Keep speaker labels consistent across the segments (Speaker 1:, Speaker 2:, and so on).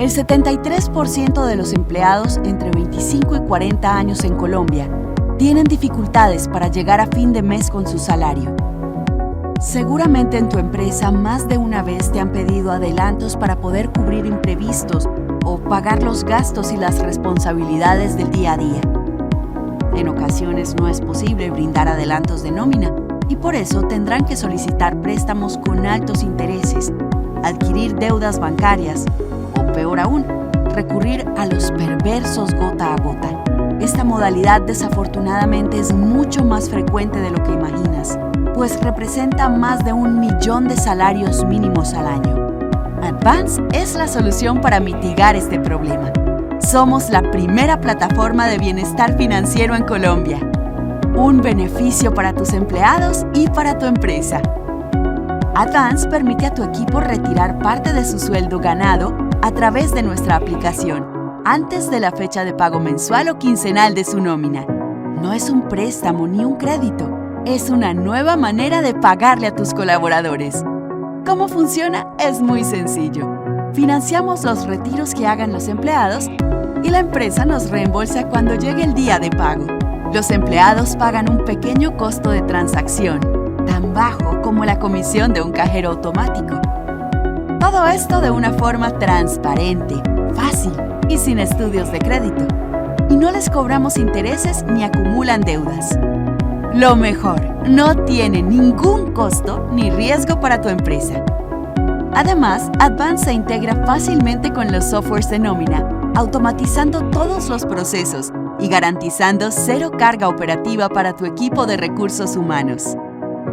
Speaker 1: El 73% de los empleados entre 25 y 40 años en Colombia tienen dificultades para llegar a fin de mes con su salario. Seguramente en tu empresa más de una vez te han pedido adelantos para poder cubrir imprevistos o pagar los gastos y las responsabilidades del día a día. En ocasiones no es posible brindar adelantos de nómina y por eso tendrán que solicitar préstamos con altos intereses, adquirir deudas bancarias o, peor aún, recurrir a los perversos gota a gota. Esta modalidad desafortunadamente es mucho más frecuente de lo que imaginas, pues representa más de 1 millón de salarios mínimos al año. Advance es la solución para mitigar este problema. Somos la primera plataforma de bienestar financiero en Colombia. Un beneficio para tus empleados y para tu empresa. Advance permite a tu equipo retirar parte de su sueldo ganado a través de nuestra aplicación, antes de la fecha de pago mensual o quincenal de su nómina. No es un préstamo ni un crédito, es una nueva manera de pagarle a tus colaboradores. ¿Cómo funciona? Es muy sencillo. Financiamos los retiros que hagan los empleados y la empresa nos reembolsa cuando llegue el día de pago. Los empleados pagan un pequeño costo de transacción, tan bajo como la comisión de un cajero automático. Todo esto de una forma transparente, fácil y sin estudios de crédito. Y no les cobramos intereses ni acumulan deudas. Lo mejor, no tiene ningún costo ni riesgo para tu empresa. Además, Advance se integra fácilmente con los softwares de nómina, automatizando todos los procesos y garantizando cero carga operativa para tu equipo de recursos humanos.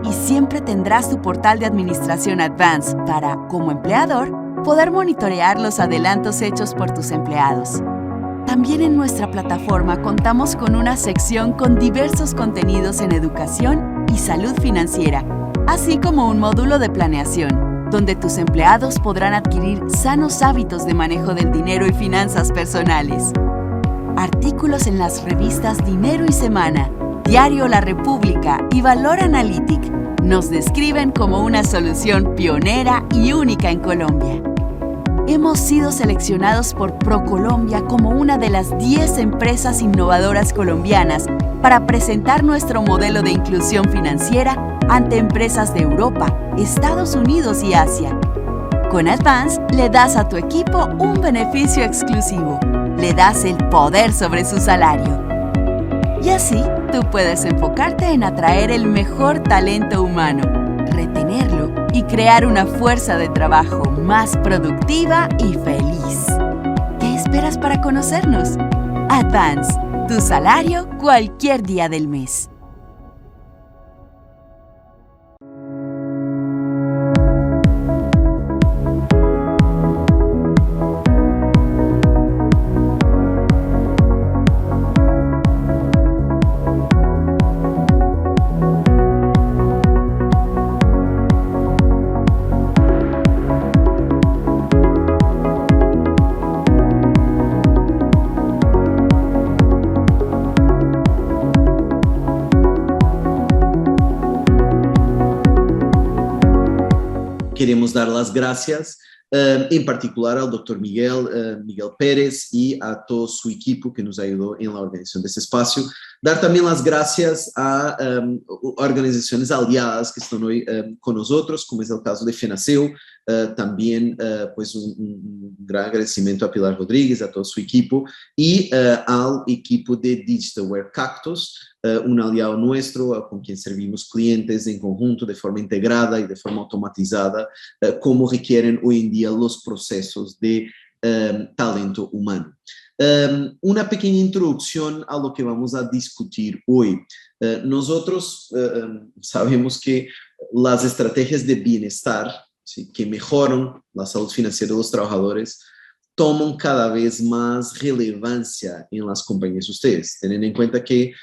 Speaker 1: Y siempre tendrás tu portal de administración Advance para, como empleador, poder monitorear los adelantos hechos por tus empleados. También en nuestra plataforma contamos con una sección con diversos contenidos en educación y salud financiera, así como un módulo de planeación, donde tus empleados podrán adquirir sanos hábitos de manejo del dinero y finanzas personales. Artículos en las revistas Dinero y Semana, Diario La República y Valor Analytic nos describen como una solución pionera y única en Colombia. Hemos sido seleccionados por ProColombia como una de las 10 empresas innovadoras colombianas para presentar nuestro modelo de inclusión financiera ante empresas de Europa, Estados Unidos y Asia. Con Advance le das a tu equipo un beneficio exclusivo. Le das el poder sobre su salario. Y así, tú puedes enfocarte en atraer el mejor talento humano, retenerlo y crear una fuerza de trabajo más productiva y feliz. ¿Qué esperas para conocernos? Advance, tu salario cualquier día del mes.
Speaker 2: Queremos dar las gracias, en particular al doctor Miguel Pérez y a todo su equipo que nos ayudó en la organización de este espacio. Dar también las gracias a organizaciones aliadas que están hoy con nosotros, como es el caso de FENACEU. También pues un gran agradecimiento a Pilar Rodríguez, a todo su equipo y al equipo de Digitalware Cactus, un aliado nuestro con quien servimos clientes en conjunto de forma integrada y de forma automatizada, como requieren hoy en día los procesos de talento humano. Una pequeña introducción a lo que vamos a discutir hoy. Nosotros sabemos que las estrategias de bienestar, ¿sí?, que mejoran la salud financiera de los trabajadores, toman cada vez más relevancia en las compañías de ustedes, teniendo en cuenta que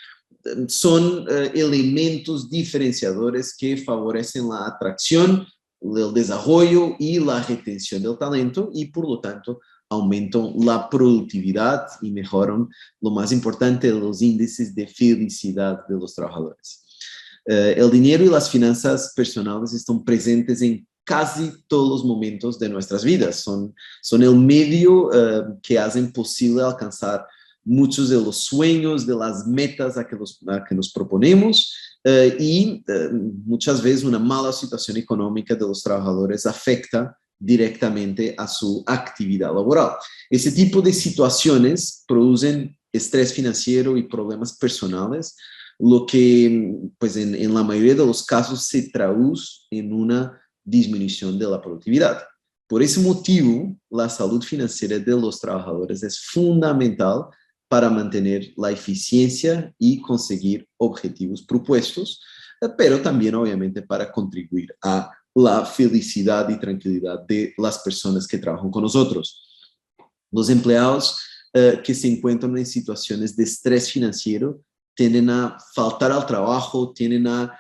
Speaker 2: son elementos diferenciadores que favorecen la atracción, el desarrollo y la retención del talento y, por lo tanto, aumentan la productividad y mejoran, lo más importante, los índices de felicidad de los trabajadores. El dinero y las finanzas personales están presentes en casi todos los momentos de nuestras vidas. Son el medio que hacen posible alcanzar muchos de los sueños, de las metas a que nos proponemos, y muchas veces una mala situación económica de los trabajadores afecta directamente a su actividad laboral. Ese tipo de situaciones producen estrés financiero y problemas personales, lo que pues en la mayoría de los casos se traduce en una disminución de la productividad. Por ese motivo, la salud financiera de los trabajadores es fundamental para mantener la eficiencia y conseguir objetivos propuestos, pero también obviamente para contribuir a la felicidad y tranquilidad de las personas que trabajan con nosotros. Los empleados que se encuentran en situaciones de estrés financiero tienden a faltar al trabajo, tienden a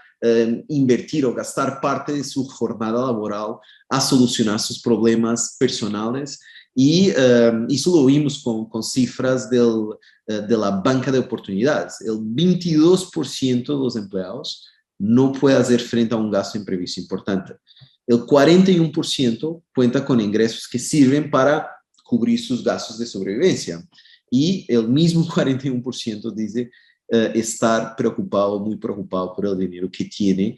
Speaker 2: invertir o gastar parte de su jornada laboral a solucionar sus problemas personales, y eso lo vimos con cifras de la banca de oportunidades. El 22% de los empleados no puede hacer frente a un gasto imprevisto importante. El 41% cuenta con ingresos que sirven para cubrir sus gastos de sobrevivencia, y el mismo 41% dice estar preocupado, muy preocupado por el dinero que tiene,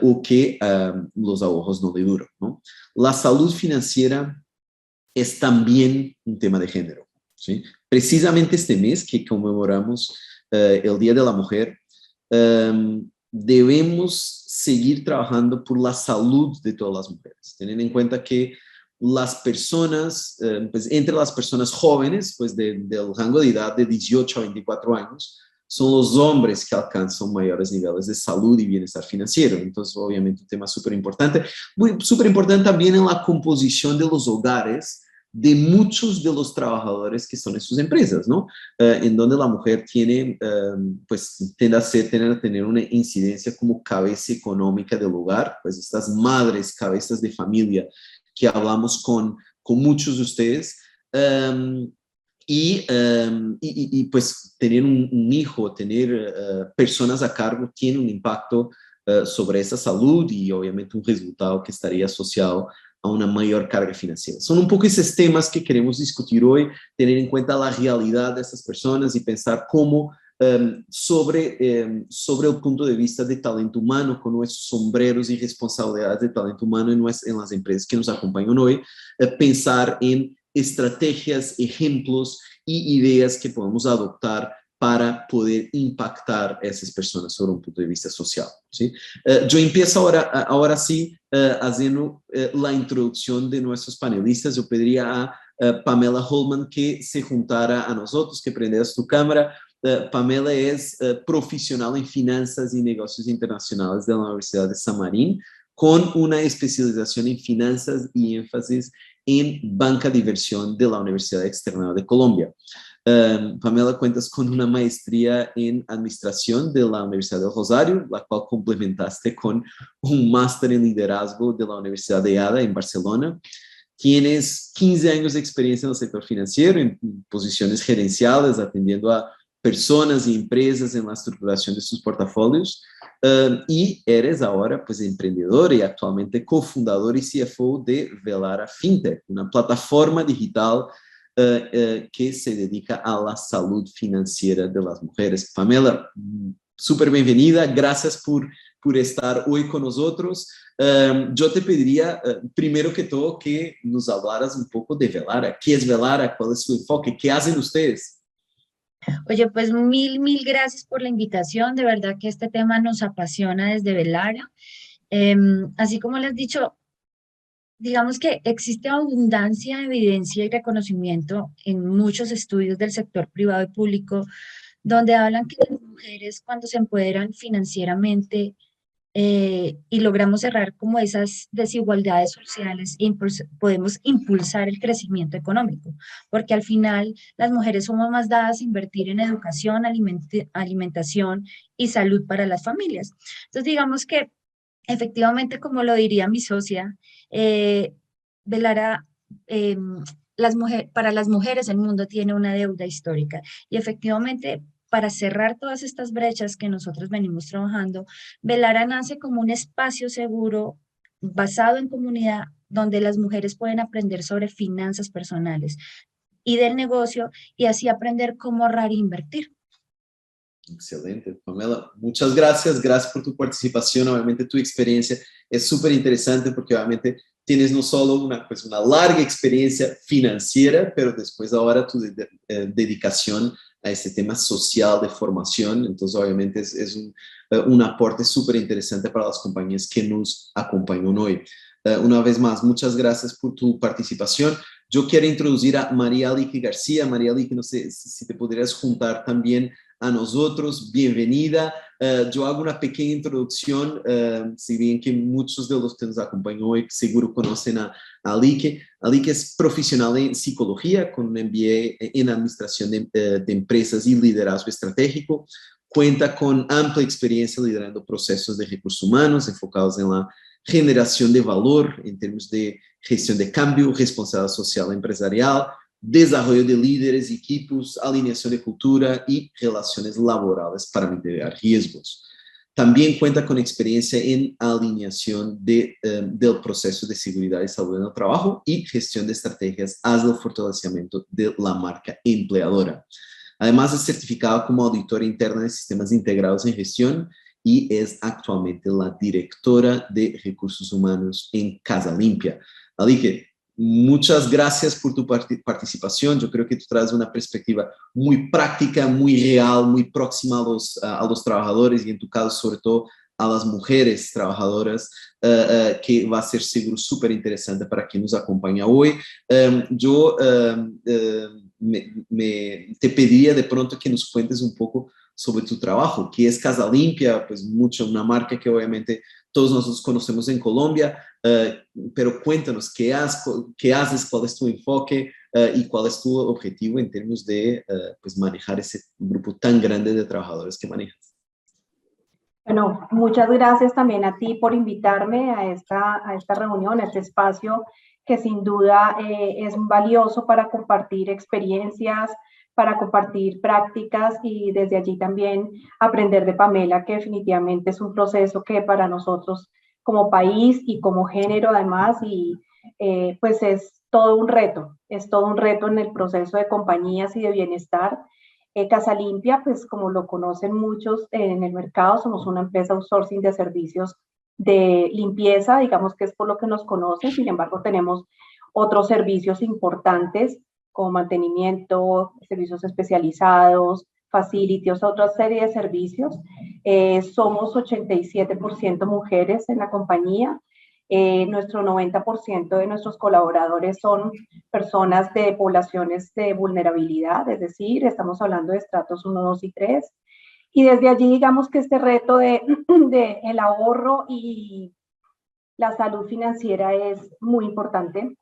Speaker 2: o que los ahorros no le duran, ¿no? La salud financiera es también un tema de género, ¿sí? Precisamente este mes que conmemoramos el Día de la Mujer, debemos seguir trabajando por la salud de todas las mujeres, teniendo en cuenta que las personas, pues entre las personas jóvenes, pues del rango de edad de 18 a 24 años, son los hombres que alcanzan mayores niveles de salud y bienestar financiero. Entonces, obviamente, un tema súper importante también en la composición de los hogares de muchos de los trabajadores que son en sus empresas, ¿no? En donde la mujer tiene, pues, tiende a tener una incidencia como cabeza económica del hogar, pues estas madres, cabezas de familia que hablamos con muchos de ustedes, pues tener un hijo, tener personas a cargo tiene un impacto sobre esa salud, y obviamente un resultado que estaría asociado a una mayor carga financiera. Son un poco esos temas que queremos discutir hoy, tener en cuenta la realidad de estas personas y pensar cómo sobre el punto de vista de talento humano, con nuestros sombreros y responsabilidades de talento humano en las empresas que nos acompañan hoy, pensar en estrategias, ejemplos y ideas que podemos adoptar para poder impactar a esas personas sobre un punto de vista social, ¿sí? Yo empiezo ahora sí haciendo la introducción de nuestros panelistas. Yo pediría a Pamela Holman que se juntara a nosotros, que prendas tu cámara. Pamela es profesional en finanzas y negocios internacionales de la Universidad de San Marín, con una especialización en finanzas y énfasis en banca de inversión de la Universidad Externada de Colombia. Pamela, cuentas con una maestría en administración de la Universidad del Rosario, la cual complementaste con un máster en liderazgo de la Universidad de ADA en Barcelona. Tienes 15 años de experiencia en el sector financiero, en posiciones gerenciales, atendiendo a personas y empresas en la estructuración de sus portafolios, y eres ahora pues emprendedor y actualmente cofundador y CFO de Velara Fintech, una plataforma digital que se dedica a la salud financiera de las mujeres. Pamela, súper bienvenida, gracias por estar hoy con nosotros. Yo te pediría, primero que todo, que nos hablaras un poco de Velara. ¿Qué es Velara? ¿Cuál es su enfoque? ¿Qué hacen ustedes?
Speaker 3: Oye, pues mil gracias por la invitación. De verdad que este tema nos apasiona desde Velara. Así como les he dicho, digamos que existe abundancia de evidencia y reconocimiento en muchos estudios del sector privado y público, donde hablan que las mujeres cuando se empoderan financieramente y logramos cerrar como esas desigualdades sociales, podemos impulsar el crecimiento económico, porque al final las mujeres somos más dadas a invertir en educación, alimentación y salud para las familias. Entonces, digamos que efectivamente, como lo diría mi socia, Velara, eh, para las mujeres el mundo tiene una deuda histórica y efectivamente para cerrar todas estas brechas que nosotros venimos trabajando, Velara nace como un espacio seguro basado en comunidad, donde las mujeres pueden aprender sobre finanzas personales y del negocio y así aprender cómo ahorrar e invertir.
Speaker 2: Excelente, Pamela. Muchas gracias, gracias por tu participación. Obviamente tu experiencia es súper interesante porque obviamente tienes no solo una larga experiencia financiera, pero después ahora tu dedicación a este tema social de formación. Entonces obviamente es un aporte súper interesante para las compañías que nos acompañan hoy. Una vez más, muchas gracias por tu participación. Yo quiero introducir a María Alique García. María Alique, no sé si te podrías juntar también a nosotros, bienvenida. Yo hago una pequeña introducción, si bien que muchos de los que nos acompañan hoy seguro conocen a Alique. Alique es profesional en psicología con un MBA en administración de empresas y liderazgo estratégico. Cuenta con amplia experiencia liderando procesos de recursos humanos enfocados en la generación de valor en términos de gestión de cambio, responsabilidad social empresarial, desarrollo de líderes, equipos, alineación de cultura y relaciones laborales para mitigar riesgos. También cuenta con experiencia en alineación del proceso de seguridad y salud en el trabajo y gestión de estrategias hacia el fortalecimiento de la marca empleadora. Además, es certificada como auditora interna de sistemas integrados en gestión y es actualmente la directora de recursos humanos en Casa Limpia. Alique, muchas gracias por tu participación. Yo creo que tú traes una perspectiva muy práctica, muy real, muy próxima a los trabajadores y en tu caso sobre todo a las mujeres trabajadoras, que va a ser seguro súper interesante para quien nos acompaña hoy. Yo te pediría de pronto que nos cuentes un poco sobre tu trabajo, que es Casa Limpia, pues una marca que obviamente todos nosotros conocemos en Colombia, pero cuéntanos qué haces, cuál es tu enfoque y cuál es tu objetivo en términos de pues manejar ese grupo tan grande de trabajadores que manejas.
Speaker 4: Bueno, muchas gracias también a ti por invitarme a esta reunión, a este espacio que sin duda es valioso para compartir experiencias, para compartir prácticas y desde allí también aprender de Pamela, que definitivamente es un proceso que para nosotros como país y como género además, pues es todo un reto en el proceso de compañías y de bienestar. Casa Limpia, pues como lo conocen muchos en el mercado, somos una empresa outsourcing de servicios de limpieza, digamos que es por lo que nos conocen, sin embargo tenemos otros servicios importantes como mantenimiento, servicios especializados, facilities, otra serie de servicios. Somos 87% mujeres en la compañía. Nuestro 90% de nuestros colaboradores son personas de poblaciones de vulnerabilidad, es decir, estamos hablando de estratos 1, 2 y 3. Y desde allí, digamos que este reto de el ahorro y la salud financiera es muy importante.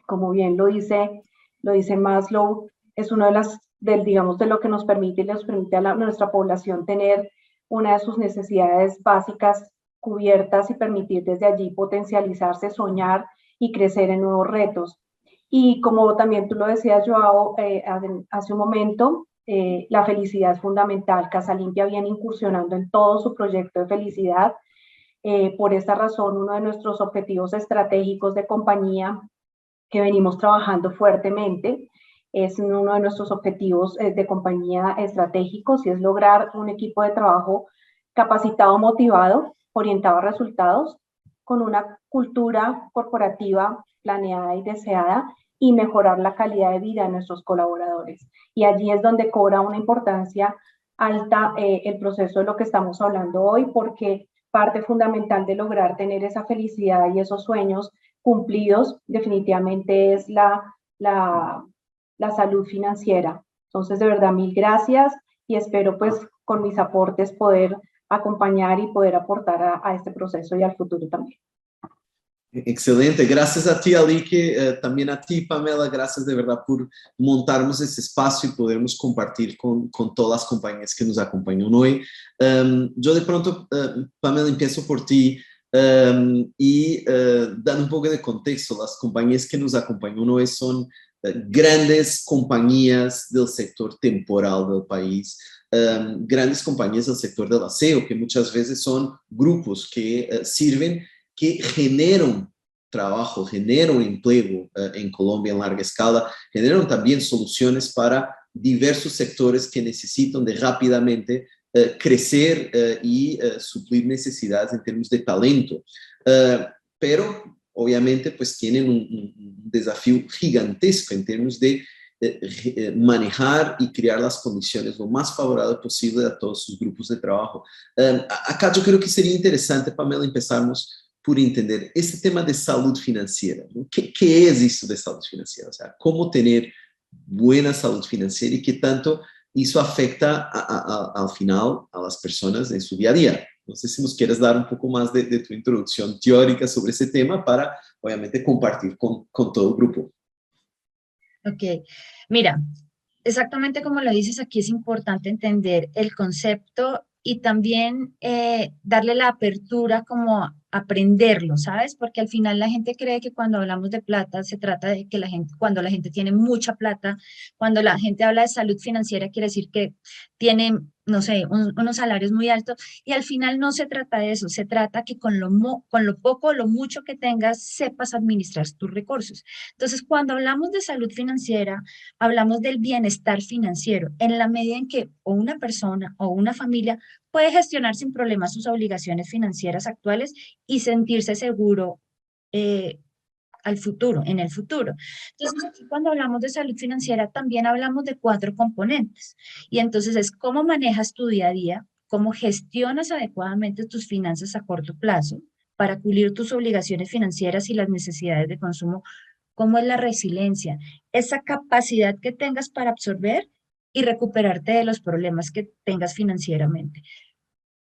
Speaker 4: Como bien lo dice Maslow, es uno de lo que nos permite y les permite a nuestra población tener una de sus necesidades básicas cubiertas y permitir desde allí potencializarse, soñar y crecer en nuevos retos. Y como también tú lo decías, Joao, hace un momento, la felicidad es fundamental. Casa Limpia viene incursionando en todo su proyecto de felicidad. Por esta razón, uno de nuestros objetivos estratégicos de compañía que venimos trabajando fuertemente es uno de nuestros objetivos de compañía estratégicos y es lograr un equipo de trabajo capacitado, motivado, orientado a resultados, con una cultura corporativa planeada y deseada y mejorar la calidad de vida de nuestros colaboradores. Y allí es donde cobra una importancia alta el proceso de lo que estamos hablando hoy, porque parte fundamental de lograr tener esa felicidad y esos sueños cumplidos definitivamente es la salud financiera. Entonces, de verdad, mil gracias y espero pues con mis aportes poder acompañar y poder aportar a este proceso y al futuro también.
Speaker 2: Excelente, gracias a ti, Alique, también a ti, Pamela, gracias de verdad por montarnos este espacio y podermos compartir con todas las compañías que nos acompañan hoy. Yo de pronto, Pamela, empiezo por ti y dando un poco de contexto, las compañías que nos acompañan hoy son grandes compañías del sector temporal del país, grandes compañías del sector del aseo, que muchas veces son grupos que sirven que generan trabajo, generan empleo en Colombia en larga escala, generan también soluciones para diversos sectores que necesitan de rápidamente crecer y suplir necesidades en términos de talento. Pero obviamente pues tienen un desafío gigantesco en términos de manejar y crear las condiciones lo más favorables posible a todos sus grupos de trabajo. Acá yo creo que sería interesante, Pamela, empezarmos por entender este tema de salud financiera, ¿no? ¿Qué es eso de salud financiera? O sea, cómo tener buena salud financiera y qué tanto eso afecta al final a las personas en su día a día. No sé si nos quieres dar un poco más de tu introducción teórica sobre ese tema para, obviamente, compartir con todo el grupo.
Speaker 3: Ok, mira, exactamente como lo dices, aquí es importante entender el concepto y también darle la apertura como a aprenderlo, ¿sabes? Porque al final la gente cree que cuando hablamos de plata se trata de que la gente, cuando la gente tiene mucha plata, cuando la gente habla de salud financiera quiere decir que tiene, no sé, unos salarios muy altos y al final no se trata de eso, se trata que con lo poco o lo mucho que tengas sepas administrar tus recursos. Entonces, cuando hablamos de salud financiera, hablamos del bienestar financiero, en la medida en que o una persona o una familia puede gestionar sin problemas sus obligaciones financieras actuales y sentirse seguro eh, al futuro, en el futuro. Entonces, aquí cuando hablamos de salud financiera, también hablamos de 4 componentes. Y entonces es cómo manejas tu día a día, cómo gestionas adecuadamente tus finanzas a corto plazo para cubrir tus obligaciones financieras y las necesidades de consumo, cómo es la resiliencia, esa capacidad que tengas para absorber y recuperarte de los problemas que tengas financieramente,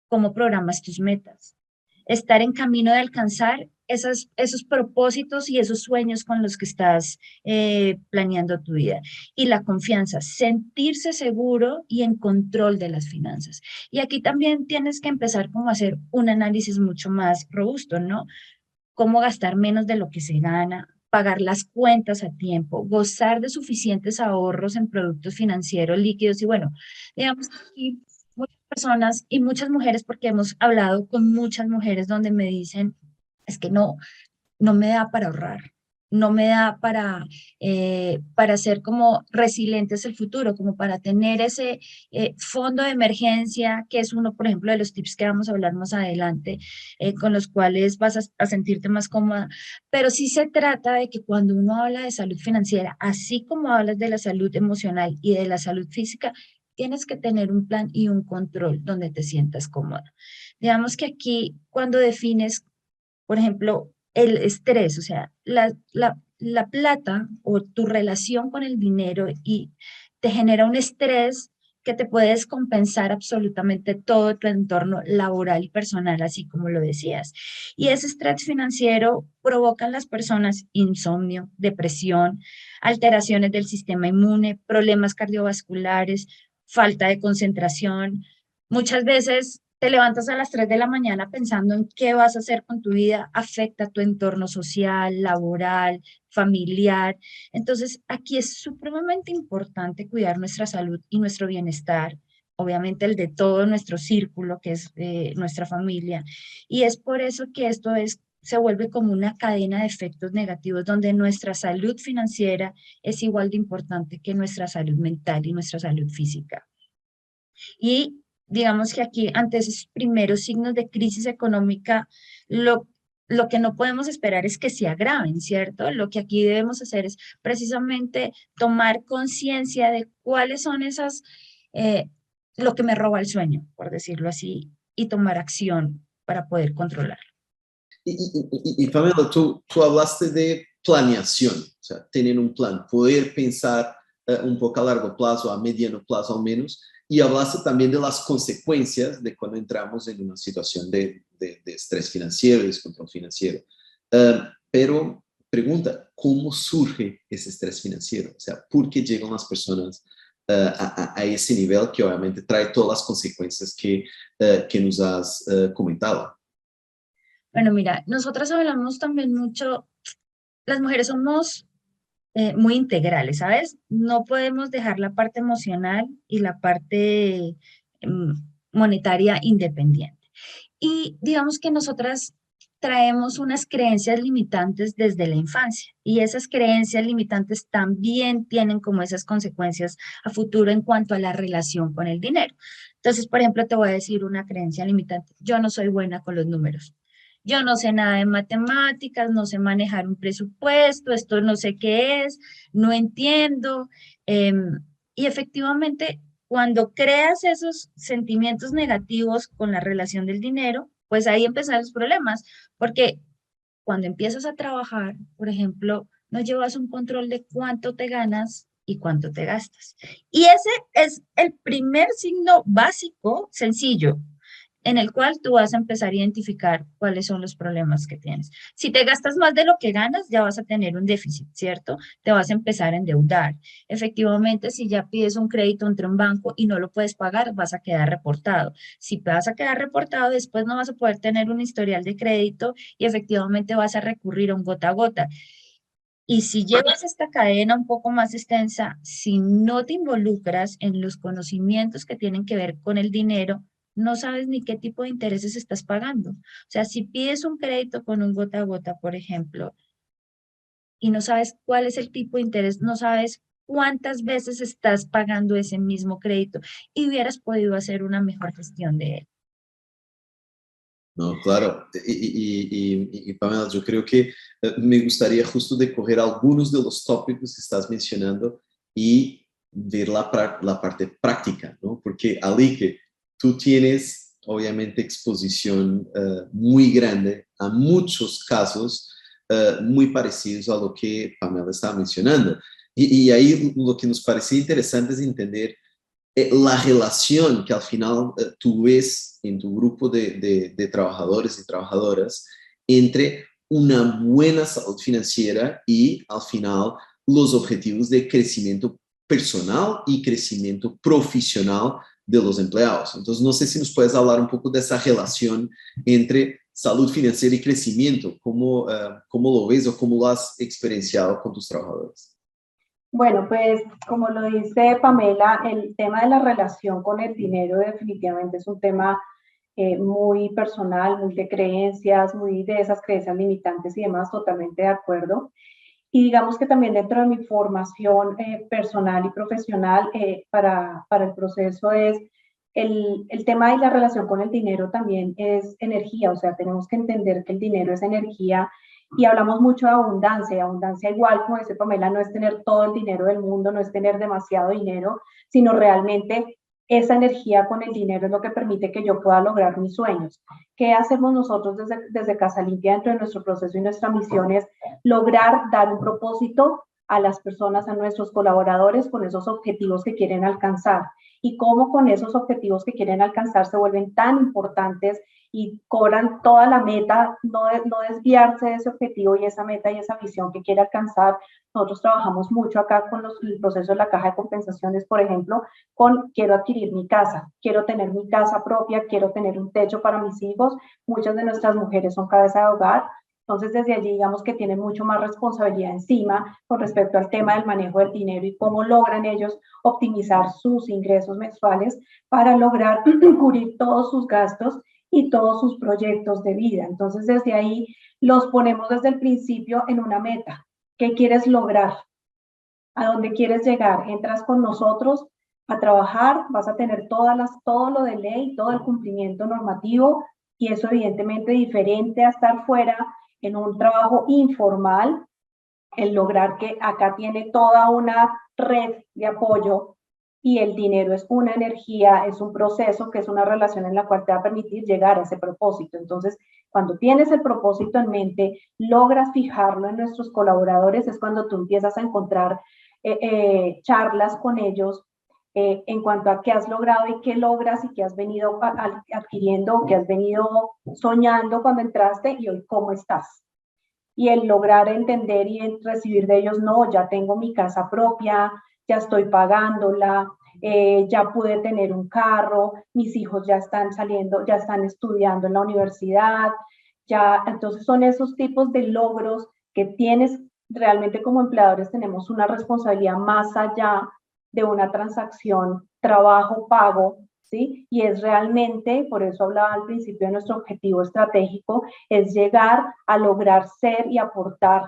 Speaker 3: cómo programas tus metas, estar en camino de alcanzar esos propósitos y esos sueños con los que estás planeando tu vida. Y la confianza, sentirse seguro y en control de las finanzas. Y aquí también tienes que empezar como a hacer un análisis mucho más robusto, ¿no? Cómo gastar menos de lo que se gana, pagar las cuentas a tiempo, gozar de suficientes ahorros en productos financieros líquidos y bueno, digamos que aquí muchas personas y muchas mujeres, porque hemos hablado con muchas mujeres donde me dicen, es que no me da para ahorrar, no me da para ser como resilientes el futuro, como para tener ese fondo de emergencia, que es uno, por ejemplo, de los tips que vamos a hablar más adelante, con los cuales vas a sentirte más cómoda. Pero sí se trata de que cuando uno habla de salud financiera, así como hablas de la salud emocional y de la salud física, tienes que tener un plan y un control donde te sientas cómoda. Digamos que aquí, cuando defines, por ejemplo, el estrés, o sea, la plata o tu relación con el dinero y te genera un estrés que te puede descompensar absolutamente todo tu entorno laboral y personal, así como lo decías. Y ese estrés financiero provoca en las personas insomnio, depresión, alteraciones del sistema inmune, problemas cardiovasculares, falta de concentración. Muchas veces te levantas a las 3 de la mañana pensando en qué vas a hacer con tu vida, afecta tu entorno social, laboral, familiar. Entonces, aquí es supremamente importante cuidar nuestra salud y nuestro bienestar, obviamente el de todo nuestro círculo, que es nuestra familia. Y es por eso que se vuelve como una cadena de efectos negativos donde nuestra salud financiera es igual de importante que nuestra salud mental y nuestra salud física. Y digamos que aquí, ante esos primeros signos de crisis económica, lo que no podemos esperar es que se agraven, ¿cierto? Lo que aquí debemos hacer es precisamente tomar conciencia de cuáles son eh, lo que me roba el sueño, por decirlo así, y tomar acción para poder controlarlo.
Speaker 2: Y Pamela, tú hablaste de planeación, o sea, tener un plan, poder pensar un poco a largo plazo, a mediano plazo al menos, y hablaste también de las consecuencias de cuando entramos en una situación de estrés financiero, descontrol financiero. Pero pregunta, ¿cómo surge ese estrés financiero? O sea, ¿por qué llegan las personas a ese nivel que obviamente trae todas las consecuencias que nos has comentado?
Speaker 3: Bueno, mira, nosotras hablamos también mucho, las mujeres somos muy integrales, ¿sabes? No podemos dejar la parte emocional y la parte monetaria independiente. Y digamos que nosotras traemos unas creencias limitantes desde la infancia y esas creencias limitantes también tienen como esas consecuencias a futuro en cuanto a la relación con el dinero. Entonces, por ejemplo, te voy a decir una creencia limitante. Yo no soy buena con los números. Yo no sé nada de matemáticas, no sé manejar un presupuesto, esto no sé qué es, no entiendo. Y efectivamente, cuando creas esos sentimientos negativos con la relación del dinero, pues ahí empiezan los problemas, porque cuando empiezas a trabajar, por ejemplo, no llevas un control de cuánto te ganas y cuánto te gastas. Y ese es el primer signo básico, sencillo, en el cual tú vas a empezar a identificar cuáles son los problemas que tienes. Si te gastas más de lo que ganas, ya vas a tener un déficit, ¿cierto? Te vas a empezar a endeudar. Efectivamente, si ya pides un crédito entre un banco y no lo puedes pagar, vas a quedar reportado. Si vas a quedar reportado, después no vas a poder tener un historial de crédito y efectivamente vas a recurrir a un gota a gota. Y si llevas esta cadena un poco más extensa, si no te involucras en los conocimientos que tienen que ver con el dinero, no sabes ni qué tipo de intereses estás pagando. O sea, si pides un crédito con un gota a gota, por ejemplo, y no sabes cuál es el tipo de interés, no sabes cuántas veces estás pagando ese mismo crédito y hubieras podido hacer una mejor gestión de él.
Speaker 2: No, claro. Y, Pamela, yo creo que me gustaría justo de coger algunos de los tópicos que estás mencionando y ver la parte práctica, ¿no? Porque ali que tú tienes, obviamente, exposición muy grande a muchos casos muy parecidos a lo que Pamela estaba mencionando. Y ahí lo que nos parecía interesante es entender la relación que al final tú ves en tu grupo de trabajadores y trabajadoras entre una buena salud financiera y al final los objetivos de crecimiento personal y crecimiento profesional de los empleados. Entonces, no sé si nos puedes hablar un poco de esa relación entre salud financiera y crecimiento. ¿Cómo lo ves o cómo lo has experienciado con tus trabajadores?
Speaker 4: Bueno, pues como lo dice Pamela, el tema de la relación con el dinero definitivamente es un tema muy personal, muy de creencias, muy de esas creencias limitantes y demás, totalmente de acuerdo. Y digamos que también dentro de mi formación personal y profesional para el proceso es el tema y la relación con el dinero también es energía, o sea, tenemos que entender que el dinero es energía y hablamos mucho de abundancia, y abundancia igual, como dice Pamela, no es tener todo el dinero del mundo, no es tener demasiado dinero, sino realmente esa energía con el dinero es lo que permite que yo pueda lograr mis sueños. ¿Qué hacemos nosotros desde Casa Limpia dentro de nuestro proceso y nuestra misión es lograr dar un propósito a las personas, a nuestros colaboradores con esos objetivos que quieren alcanzar y cómo con esos objetivos que quieren alcanzar se vuelven tan importantes y cobran toda la meta, no desviarse de ese objetivo y esa meta y esa visión que quiere alcanzar. Nosotros trabajamos mucho acá con el proceso de la caja de compensaciones, por ejemplo, con quiero adquirir mi casa, quiero tener mi casa propia, quiero tener un techo para mis hijos. Muchas de nuestras mujeres son cabeza de hogar, entonces desde allí digamos que tienen mucho más responsabilidad encima con respecto al tema del manejo del dinero y cómo logran ellos optimizar sus ingresos mensuales para lograr cubrir todos sus gastos y todos sus proyectos de vida. Entonces desde ahí los ponemos desde el principio en una meta. ¿Qué quieres lograr? ¿A dónde quieres llegar? Entras con nosotros a trabajar, vas a tener todo lo de ley, todo el cumplimiento normativo y eso evidentemente diferente a estar fuera en un trabajo informal, el lograr que acá tiene toda una red de apoyo y el dinero es una energía, es un proceso, que es una relación en la cual te va a permitir llegar a ese propósito. Entonces, cuando tienes el propósito en mente, logras fijarlo en nuestros colaboradores, es cuando tú empiezas a encontrar charlas con ellos en cuanto a qué has logrado y qué logras y qué has venido adquiriendo, qué has venido soñando cuando entraste y hoy cómo estás. Y el lograr entender y recibir de ellos, no, ya tengo mi casa propia, ya estoy pagándola, ya pude tener un carro, mis hijos ya están saliendo, ya están estudiando en la universidad, ya, entonces son esos tipos de logros que tienes realmente como empleadores, tenemos una responsabilidad más allá de una transacción trabajo-pago, ¿sí? Y es realmente, por eso hablaba al principio de nuestro objetivo estratégico, es llegar a lograr ser y aportar,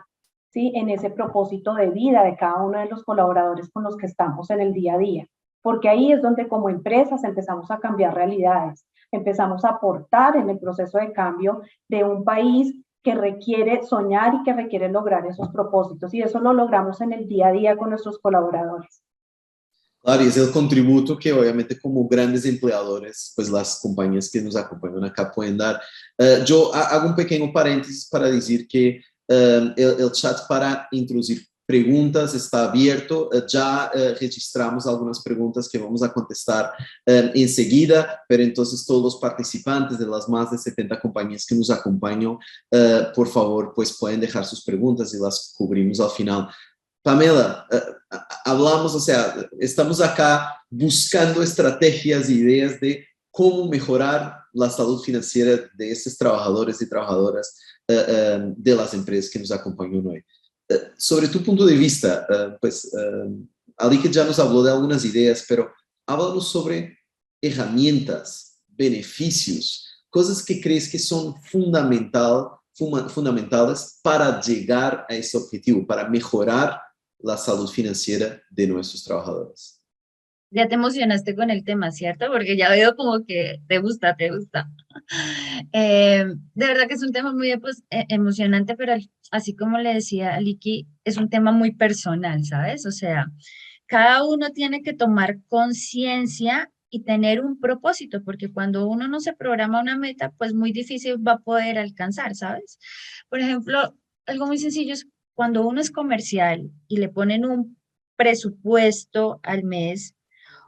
Speaker 4: ¿sí? En ese propósito de vida de cada uno de los colaboradores con los que estamos en el día a día. Porque ahí es donde como empresas empezamos a cambiar realidades, empezamos a aportar en el proceso de cambio de un país que requiere soñar y que requiere lograr esos propósitos. Y eso lo logramos en el día a día con nuestros colaboradores.
Speaker 2: Claro, y es el contributo que obviamente como grandes empleadores, pues las compañías que nos acompañan acá pueden dar. Yo hago un pequeño paréntesis para decir que el chat para introducir preguntas está abierto. Ya registramos algunas preguntas que vamos a contestar enseguida, pero entonces todos los participantes de las más de 70 compañías que nos acompañan, por favor, pues pueden dejar sus preguntas y las cubrimos al final. Pamela, hablamos, o sea, estamos acá buscando estrategias e ideas de cómo mejorar la salud financiera de estos trabajadores y trabajadoras de las empresas que nos acompañan hoy. Sobre tu punto de vista, pues Alike ya nos habló de algunas ideas, pero háblanos sobre herramientas, beneficios, cosas que crees que son fundamentales para llegar a ese objetivo, para mejorar la salud financiera de nuestros trabajadores.
Speaker 3: Ya te emocionaste con el tema, ¿cierto? Porque ya veo como que te gusta, te gusta. De verdad que es un tema muy pues, emocionante, pero así como le decía a Liki, es un tema muy personal, ¿sabes? O sea, cada uno tiene que tomar conciencia y tener un propósito, porque cuando uno no se programa una meta, pues muy difícil va a poder alcanzar, ¿sabes? Por ejemplo, algo muy sencillo es cuando uno es comercial y le ponen un presupuesto al mes,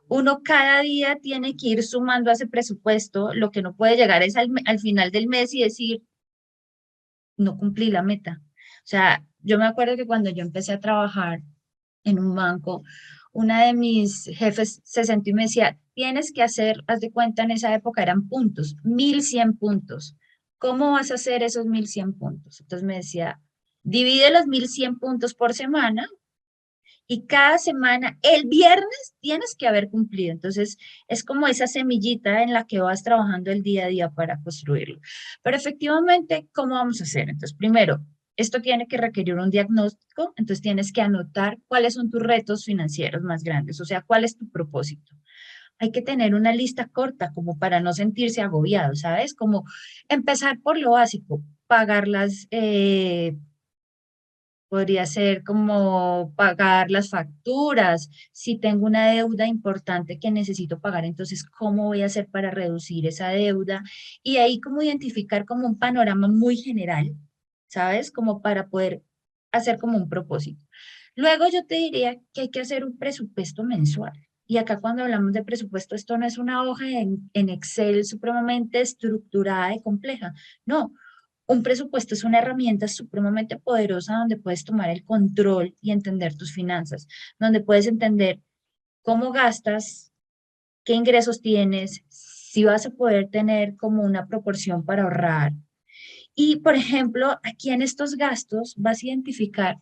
Speaker 3: uno cada día tiene que ir sumando a ese presupuesto, lo que no puede llegar es al final del mes y decir, no cumplí la meta. O sea, yo me acuerdo que cuando yo empecé a trabajar en un banco, una de mis jefes se sentó y me decía, tienes que hacer, haz de cuenta, en esa época eran puntos, 1100 puntos. ¿Cómo vas a hacer esos 1100 puntos? Entonces me decía, divide los 1100 puntos por semana y cada semana, el viernes, tienes que haber cumplido. Entonces, es como esa semillita en la que vas trabajando el día a día para construirlo. Pero efectivamente, ¿cómo vamos a hacer? Entonces, primero, esto tiene que requerir un diagnóstico, entonces tienes que anotar cuáles son tus retos financieros más grandes, o sea, cuál es tu propósito. Hay que tener una lista corta como para no sentirse agobiado, ¿sabes? Como empezar por lo básico, pagar podría ser como pagar las facturas. Si tengo una deuda importante que necesito pagar, entonces, ¿cómo voy a hacer para reducir esa deuda? Y ahí como identificar como un panorama muy general, ¿sabes? Como para poder hacer como un propósito. Luego yo te diría que hay que hacer un presupuesto mensual. Y acá cuando hablamos de presupuesto, esto no es una hoja en Excel supremamente estructurada y compleja. No, un presupuesto es una herramienta supremamente poderosa donde puedes tomar el control y entender tus finanzas, donde puedes entender cómo gastas, qué ingresos tienes, si vas a poder tener como una proporción para ahorrar. Y, por ejemplo, aquí en estos gastos vas a identificar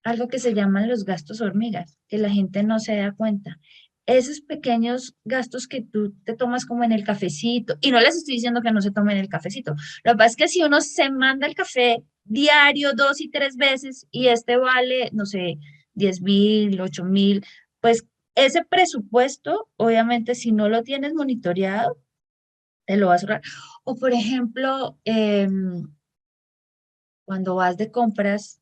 Speaker 3: algo que se llaman los gastos hormigas, que la gente no se da cuenta. Esos pequeños gastos que tú te tomas como en el cafecito, y no les estoy diciendo que no se tomen el cafecito, lo que pasa es que si uno se manda el café diario 2 y 3 veces y este vale, no sé, 10.000, 8.000, pues ese presupuesto, obviamente, si no lo tienes monitoreado, te lo vas a ahorrar. O por ejemplo, cuando vas de compras,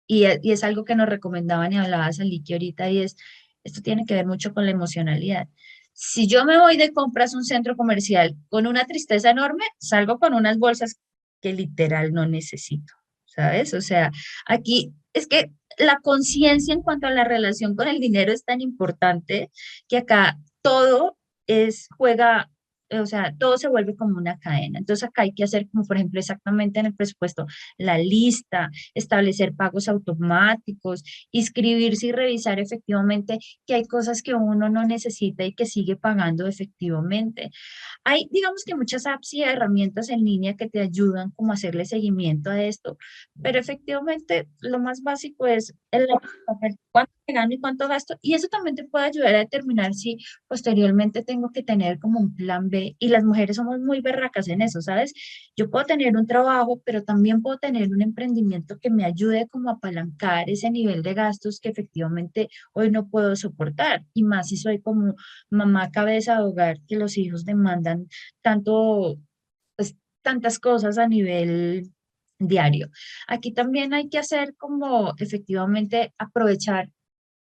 Speaker 3: y es algo que nos recomendaban y hablaba Saliki ahorita, y es, esto tiene que ver mucho con la emocionalidad. Si yo me voy de compras a un centro comercial con una tristeza enorme, salgo con unas bolsas que literal no necesito, ¿sabes? O sea, aquí es que la conciencia en cuanto a la relación con el dinero es tan importante que acá todo juega, o sea, todo se vuelve como una cadena. Entonces acá hay que hacer como, por ejemplo, exactamente en el presupuesto, la lista, establecer pagos automáticos, inscribirse y revisar efectivamente que hay cosas que uno no necesita y que sigue pagando efectivamente. Hay, digamos que muchas apps y herramientas en línea que te ayudan como a hacerle seguimiento a esto, pero efectivamente lo más básico es el papel, cuánto me gano y cuánto gasto, y eso también te puede ayudar a determinar si posteriormente tengo que tener como un plan B, y las mujeres somos muy berracas en eso, ¿sabes? Yo puedo tener un trabajo, pero también puedo tener un emprendimiento que me ayude como a apalancar ese nivel de gastos que efectivamente hoy no puedo soportar, y más si soy como mamá cabeza de hogar, que los hijos demandan tanto, pues, tantas cosas a nivel diario. Aquí también hay que hacer como efectivamente aprovechar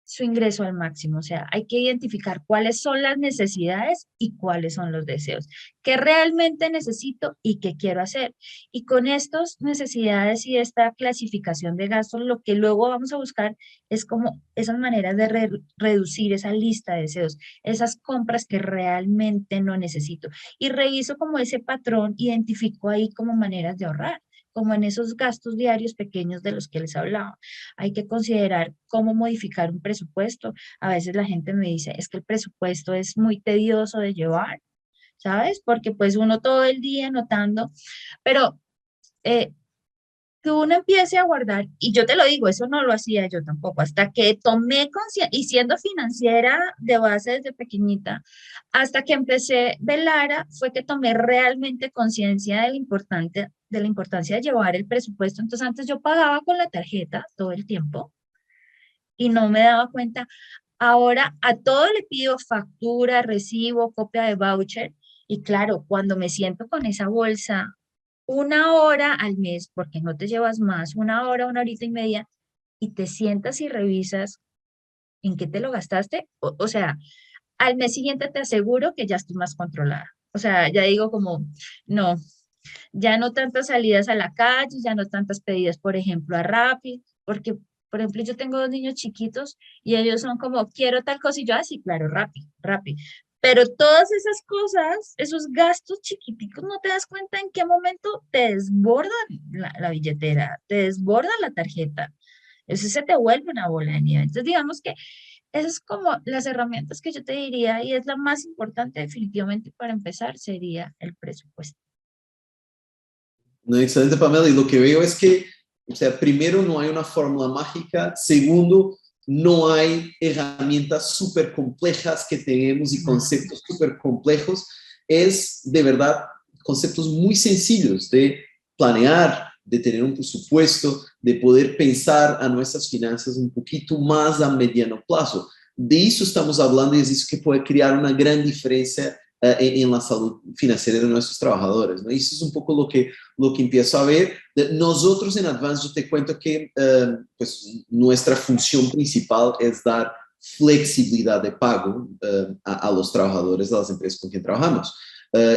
Speaker 3: su ingreso al máximo, o sea, hay que identificar cuáles son las necesidades y cuáles son los deseos, qué realmente necesito y qué quiero hacer. Y con estas necesidades y esta clasificación de gastos, lo que luego vamos a buscar es como esas maneras de reducir esa lista de deseos, esas compras que realmente no necesito. Y reviso como ese patrón, identifico ahí como maneras de ahorrar, como en esos gastos diarios pequeños de los que les hablaba. Hay que considerar cómo modificar un presupuesto. A veces la gente me dice, es que el presupuesto es muy tedioso de llevar, ¿sabes? Porque pues uno todo el día anotando, pero eh, que uno empiece a guardar, y yo te lo digo, eso no lo hacía yo tampoco, hasta que tomé conciencia, y siendo financiera de base desde pequeñita, hasta que empecé Velara, fue que tomé realmente conciencia de la importancia de llevar el presupuesto. Entonces antes yo pagaba con la tarjeta todo el tiempo y no me daba cuenta. Ahora a todo le pido factura, recibo, copia de voucher, y claro, cuando me siento con esa bolsa, 1 hora al mes, porque no te llevas más, 1 hora, 1 horita y media, y te sientas y revisas en qué te lo gastaste, o sea, al mes siguiente te aseguro que ya estoy más controlada. O sea, ya digo como, no, ya no tantas salidas a la calle, ya no tantas pedidas, por ejemplo, a Rappi, porque, por ejemplo, yo tengo 2 niños chiquitos y ellos son como, quiero tal cosa, y yo, así, claro, Rappi, Rappi. Pero todas esas cosas, esos gastos chiquiticos, no te das cuenta en qué momento te desbordan la billetera, te desbordan la tarjeta. Eso se te vuelve una bola de nieve. Entonces, digamos que esas es como las herramientas que yo te diría, y es la más importante definitivamente para empezar, sería el presupuesto.
Speaker 2: No, excelente, Pamela. Y lo que veo es que, o sea, primero, no hay una fórmula mágica. Segundo, no hay herramientas súper complejas que tenemos y conceptos súper complejos. Es, de verdad, conceptos muy sencillos de planear, de tener un presupuesto, de poder pensar a nuestras finanzas un poquito más a mediano plazo. De eso estamos hablando y es eso que puede crear una gran diferencia en la salud financiera de nuestros trabajadores, ¿no? Y eso es un poco lo que empiezo a ver. Nosotros en Advance, yo te cuento que pues, nuestra función principal es dar flexibilidad de pago a los trabajadores de las empresas con quien trabajamos.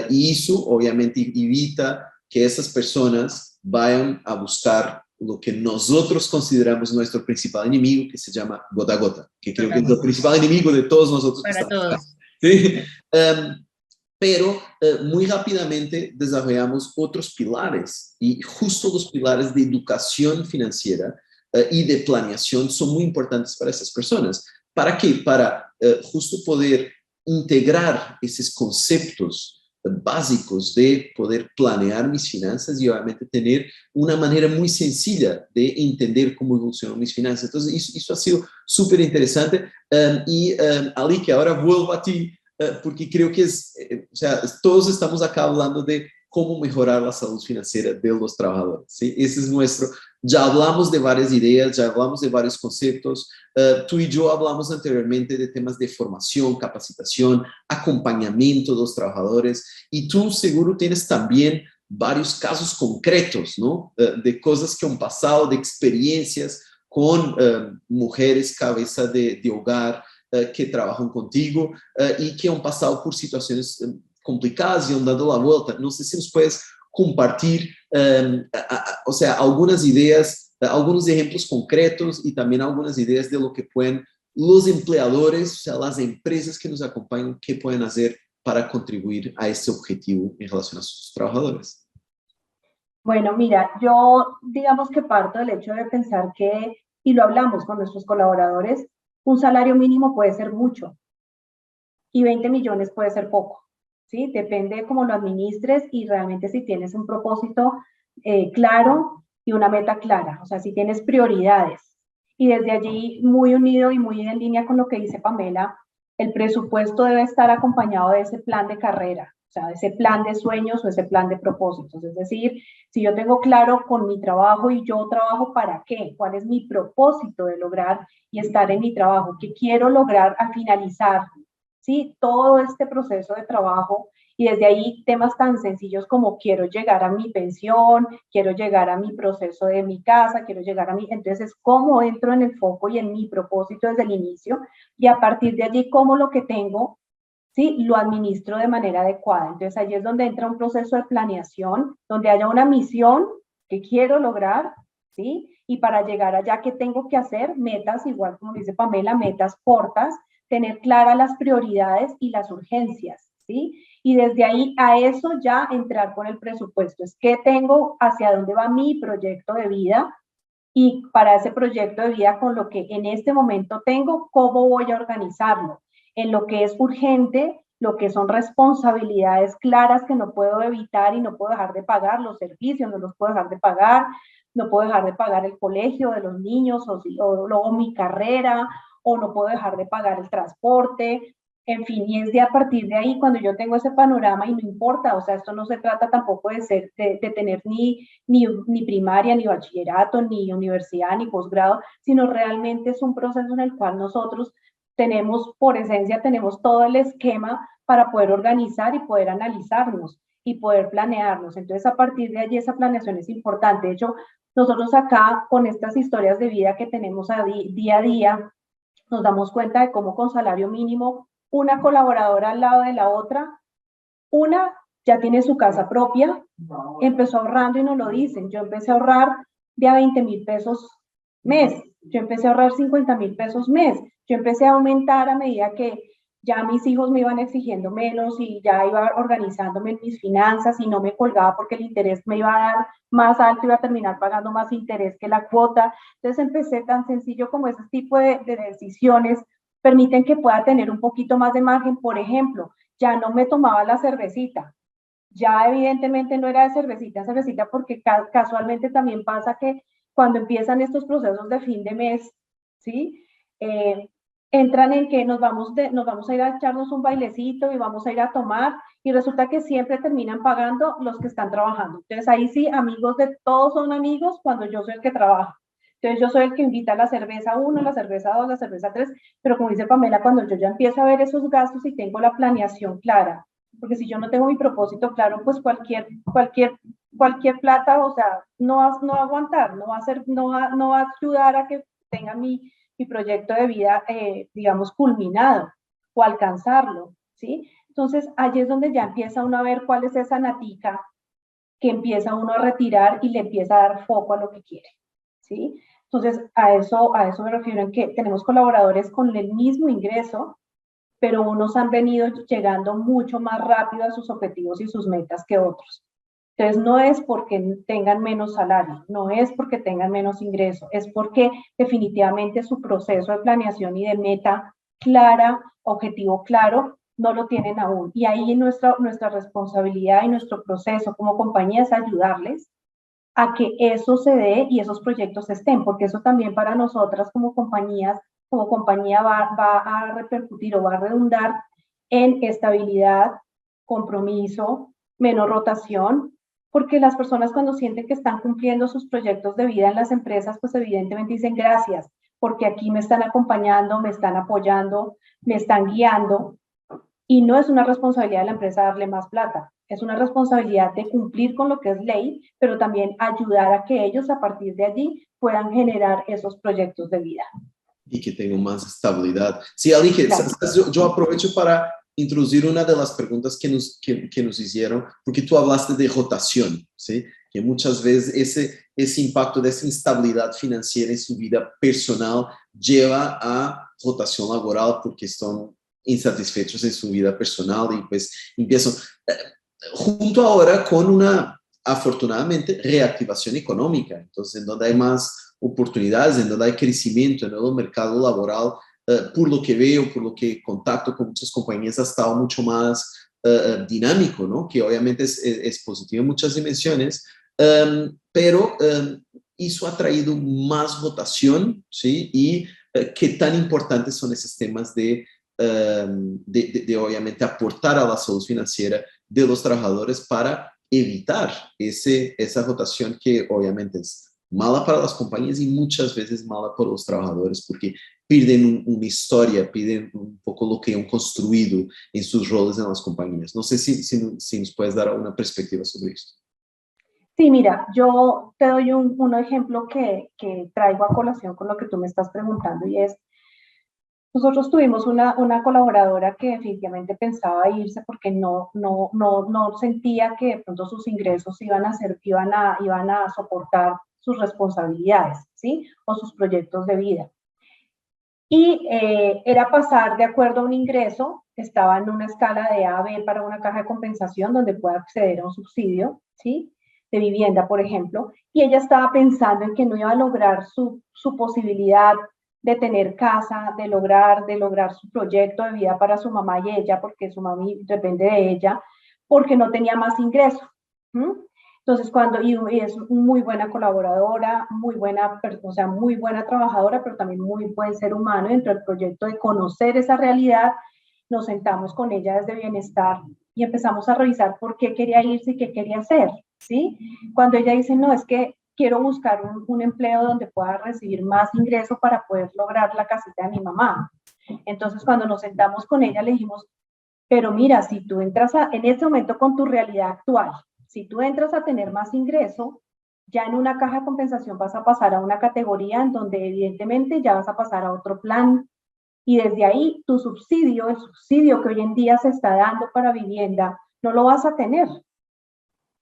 Speaker 2: Y eso obviamente evita que esas personas vayan a buscar lo que nosotros consideramos nuestro principal enemigo, que se llama gota a gota, que creo que es el principal enemigo de todos nosotros que
Speaker 3: Para
Speaker 2: estamos acá.
Speaker 3: todos.
Speaker 2: ¿Sí? Pero muy rápidamente desarrollamos otros pilares y justo los pilares de educación financiera y de planeación son muy importantes para esas personas. ¿Para qué? Para justo poder integrar esos conceptos básicos de poder planear mis finanzas y obviamente tener una manera muy sencilla de entender cómo evolucionan mis finanzas. Entonces, eso ha sido súper interesante. Ali, que ahora vuelvo a ti, porque creo que o sea, todos estamos acá hablando de cómo mejorar la salud financiera de los trabajadores, ¿sí? Ese es nuestro, ya hablamos de varias ideas, ya hablamos de varios conceptos, tú y yo hablamos anteriormente de temas de formación, capacitación, acompañamiento de los trabajadores, y tú seguro tienes también varios casos concretos, ¿no? De cosas que han pasado, de experiencias con mujeres cabeza de hogar, que trabajan contigo y que han pasado por situaciones complicadas y han dado la vuelta. No sé si nos puedes compartir, o sea, algunas ideas, algunos ejemplos concretos y también algunas ideas de lo que pueden los empleadores, o sea, las empresas que nos acompañan, qué pueden hacer para contribuir a este objetivo en relación a sus trabajadores.
Speaker 4: Bueno, mira, yo digamos que parto del hecho de pensar que, y lo hablamos con nuestros colaboradores, un salario mínimo puede ser mucho y 20 millones puede ser poco, ¿sí? Depende de cómo lo administres y realmente si tienes un propósito claro y una meta clara, o sea, si tienes prioridades. Y desde allí, muy unido y muy en línea con lo que dice Pamela, el presupuesto debe estar acompañado de ese plan de carrera, o sea, de ese plan de sueños o ese plan de propósitos. Es decir, si yo tengo claro con mi trabajo y yo trabajo para qué, cuál es mi propósito de lograr y estar en mi trabajo, qué quiero lograr al finalizar, ¿sí? Todo este proceso de trabajo y desde ahí temas tan sencillos como quiero llegar a mi pensión, quiero llegar a mi proceso de mi casa, quiero llegar a mi... Entonces, ¿cómo entro en el foco y en mi propósito desde el inicio? Y a partir de allí, ¿cómo lo que tengo, sí, lo administro de manera adecuada? Entonces, allí es donde entra un proceso de planeación, donde haya una misión que quiero lograr, ¿sí? Y para llegar allá, ¿qué tengo que hacer? Metas, igual como dice Pamela, metas cortas, tener claras las prioridades y las urgencias, ¿sí? Y desde ahí a eso ya entrar con el presupuesto. Es qué tengo, hacia dónde va mi proyecto de vida y para ese proyecto de vida con lo que en este momento tengo, cómo voy a organizarlo. En lo que es urgente, lo que son responsabilidades claras que no puedo evitar y no puedo dejar de pagar, los servicios no los puedo dejar de pagar, no puedo dejar de pagar el colegio de los niños o mi carrera, o no puedo dejar de pagar el transporte, en fin, y es de a partir de ahí cuando yo tengo ese panorama y no importa, o sea, esto no se trata tampoco de tener ni primaria, ni bachillerato, ni universidad, ni posgrado, sino realmente es un proceso en el cual nosotros tenemos, por esencia, tenemos todo el esquema para poder organizar y poder analizarnos y poder planearnos. Entonces, a partir de allí, esa planeación es importante. De hecho, nosotros acá, con estas historias de vida que tenemos día a día, nos damos cuenta de cómo con salario mínimo, una colaboradora al lado de la otra, una ya tiene su casa propia, empezó ahorrando y nos lo dicen. Yo empecé a ahorrar de a 20,000 pesos mes, yo empecé a ahorrar 50,000 pesos mes, yo empecé a aumentar a medida que ya mis hijos me iban exigiendo menos y ya iba organizándome en mis finanzas y no me colgaba porque el interés me iba a dar más alto, iba a terminar pagando más interés que la cuota. Entonces empecé tan sencillo como ese tipo de decisiones permiten que pueda tener un poquito más de margen. Por ejemplo, ya no me tomaba la cervecita, ya evidentemente no era de cervecita a cervecita porque casualmente también pasa que cuando empiezan estos procesos de fin de mes, ¿sí? Entran en que nos vamos a ir a echarnos un bailecito y vamos a ir a tomar y resulta que siempre terminan pagando los que están trabajando. Entonces ahí sí, amigos de todos son amigos cuando yo soy el que trabaja. Entonces yo soy el que invita a la cerveza 1, la cerveza 2, la cerveza 3, pero como dice Pamela, cuando yo ya empiezo a ver esos gastos y tengo la planeación clara, porque si yo no tengo mi propósito claro, pues cualquier plata, o sea, no va a aguantar, no va a ayudar a que tenga mi proyecto de vida, digamos, culminado o alcanzarlo, ¿sí? Entonces, allí es donde ya empieza uno a ver cuál es esa natica que empieza uno a retirar y le empieza a dar foco a lo que quiere, ¿sí? Entonces, a eso me refiero en que tenemos colaboradores con el mismo ingreso, pero unos han venido llegando mucho más rápido a sus objetivos y sus metas que otros. Entonces, no es porque tengan menos salario, no es porque tengan menos ingreso, es porque definitivamente su proceso de planeación y de meta clara, objetivo claro, no lo tienen aún. Y ahí nuestra responsabilidad y nuestro proceso como compañía es ayudarles a que eso se dé y esos proyectos estén, porque eso también para nosotras como compañía va a repercutir o va a redundar en estabilidad, compromiso, menos rotación, porque las personas cuando sienten que están cumpliendo sus proyectos de vida en las empresas, pues evidentemente dicen gracias, porque aquí me están acompañando, me están apoyando, me están guiando, y no es una responsabilidad de la empresa darle más plata, es una responsabilidad de cumplir con lo que es ley, pero también ayudar a que ellos a partir de allí puedan generar esos proyectos de vida.
Speaker 2: Y que tengan más estabilidad. Sí, Alige, claro. Yo aprovecho para introducir una de las preguntas que nos hicieron, porque tú hablaste de rotación, ¿sí? Que muchas veces ese impacto de esa instabilidad financiera en su vida personal lleva a rotación laboral porque están insatisfechos en su vida personal y pues empiezan junto ahora con una, afortunadamente, reactivación económica, entonces en donde hay más oportunidades, en donde hay crecimiento en el mercado laboral, por lo que veo, por lo que contacto con muchas compañías, ha estado mucho más dinámico, ¿no? Que obviamente es positivo en muchas dimensiones, pero eso ha traído más votación, ¿sí? Y qué tan importantes son esos temas de obviamente aportar a la salud financiera de los trabajadores para evitar esa rotación que obviamente es mala para las compañías y muchas veces mala para los trabajadores porque pierden una historia, pierden un poco lo que han construido en sus roles en las compañías. No sé si nos puedes dar una perspectiva sobre esto.
Speaker 4: Sí, mira, yo te doy un ejemplo que traigo a colación con lo que tú me estás preguntando y es, nosotros tuvimos una colaboradora que definitivamente pensaba irse porque no sentía que de pronto sus ingresos iban a soportar sus responsabilidades, ¿sí? O sus proyectos de vida. Y era pasar de acuerdo a un ingreso, estaba en una escala de A a B para una caja de compensación donde pueda acceder a un subsidio, ¿sí? De vivienda, por ejemplo, y ella estaba pensando en que no iba a lograr su posibilidad de tener casa, de lograr su proyecto de vida para su mamá y ella, porque su mami depende de ella, porque no tenía más ingreso. Entonces, y es muy buena colaboradora, muy buena, o sea, muy buena trabajadora, pero también muy buen ser humano. Dentro del proyecto de conocer esa realidad, nos sentamos con ella desde Bienestar y empezamos a revisar por qué quería irse y qué quería hacer, ¿sí? Cuando ella dice, no, es que quiero buscar un empleo donde pueda recibir más ingreso para poder lograr la casita de mi mamá. Entonces, cuando nos sentamos con ella, le dijimos, pero mira, si tú entras en este momento con tu realidad actual, si tú entras a tener más ingreso, ya en una caja de compensación vas a pasar a una categoría en donde evidentemente ya vas a pasar a otro plan y desde ahí tu subsidio, el subsidio que hoy en día se está dando para vivienda, no lo vas a tener.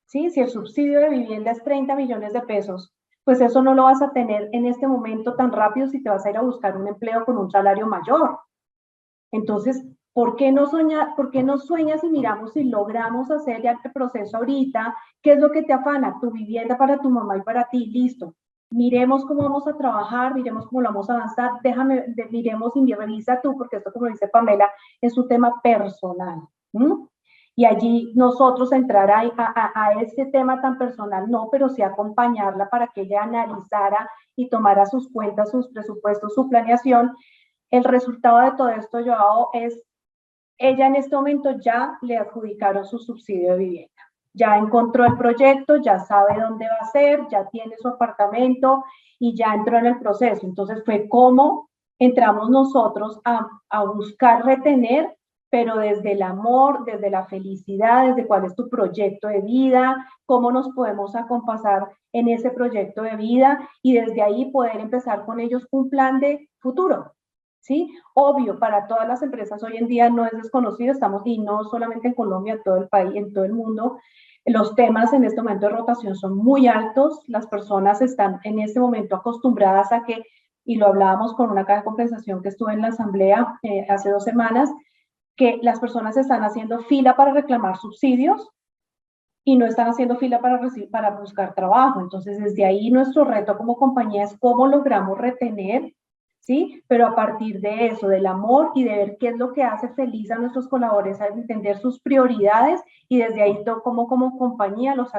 Speaker 4: ¿Sí? Si el subsidio de vivienda es 30 millones de pesos, pues eso no lo vas a tener en este momento tan rápido si te vas a ir a buscar un empleo con un salario mayor. Entonces, ¿por qué no sueñas y miramos si logramos hacer ya este proceso ahorita? ¿Qué es lo que te afana? Tu vivienda para tu mamá y para ti, listo. Miremos cómo vamos a trabajar, miremos cómo lo vamos a avanzar, miremos y revisa tú, porque esto, como dice Pamela, es un tema personal. Y allí nosotros entrar a ese tema tan personal, no, pero sí acompañarla para que ella analizara y tomara sus cuentas, sus presupuestos, su planeación. El resultado de todo esto, Joao, es, ella en este momento ya le adjudicaron su subsidio de vivienda. Ya encontró el proyecto, ya sabe dónde va a ser, ya tiene su apartamento y ya entró en el proceso. Entonces fue como entramos nosotros a buscar retener, pero desde el amor, desde la felicidad, desde cuál es tu proyecto de vida, cómo nos podemos acompasar en ese proyecto de vida y desde ahí poder empezar con ellos un plan de futuro. ¿Sí? Obvio, para todas las empresas hoy en día no es desconocido, estamos, y no solamente en Colombia, en todo el país, en todo el mundo, los temas en este momento de rotación son muy altos, las personas están en este momento acostumbradas a que, y lo hablábamos con una caja de compensación que estuve en la asamblea hace 2 semanas, que las personas están haciendo fila para reclamar subsidios y no están haciendo fila para buscar trabajo. Entonces, desde ahí nuestro reto como compañía es cómo logramos retener, ¿sí? Pero a partir de eso, del amor y de ver qué es lo que hace feliz a nuestros colaboradores, a entender sus prioridades y desde ahí como compañía los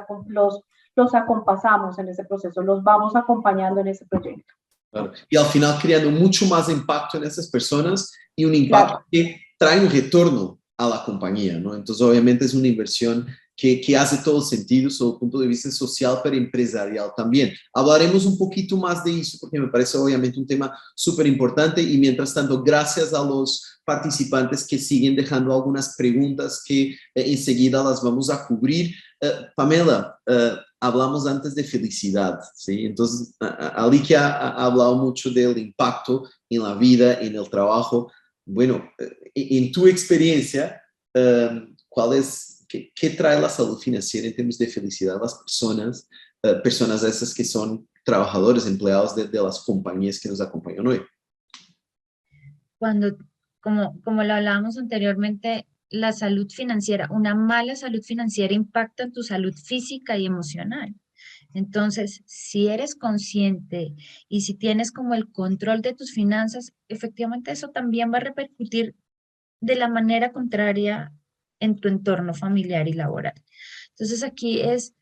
Speaker 4: acompasamos en ese proceso, los vamos acompañando en ese proyecto.
Speaker 2: Claro. Y al final creando mucho más impacto en esas personas y un impacto claro, que trae un retorno a la compañía, ¿no? Entonces, obviamente es una inversión que hace todo el sentido desde el punto de vista social, pero empresarial también. Hablaremos un poquito más de eso porque me parece obviamente un tema súper importante y mientras tanto, gracias a los participantes que siguen dejando algunas preguntas que enseguida las vamos a cubrir. Pamela, hablamos antes de felicidad, ¿sí? Entonces, Alicia ha hablado mucho del impacto en la vida, en el trabajo. Bueno, en tu experiencia, ¿cuál es ¿qué trae la salud financiera en términos de felicidad a las personas, personas esas que son trabajadores, empleados de las compañías que nos acompañan hoy?
Speaker 3: Cuando, como lo hablábamos anteriormente, la salud financiera, una mala salud financiera impacta en tu salud física y emocional. Entonces, si eres consciente y si tienes como el control de tus finanzas, efectivamente eso también va a repercutir de la manera contraria en tu entorno familiar y laboral. Entonces aquí es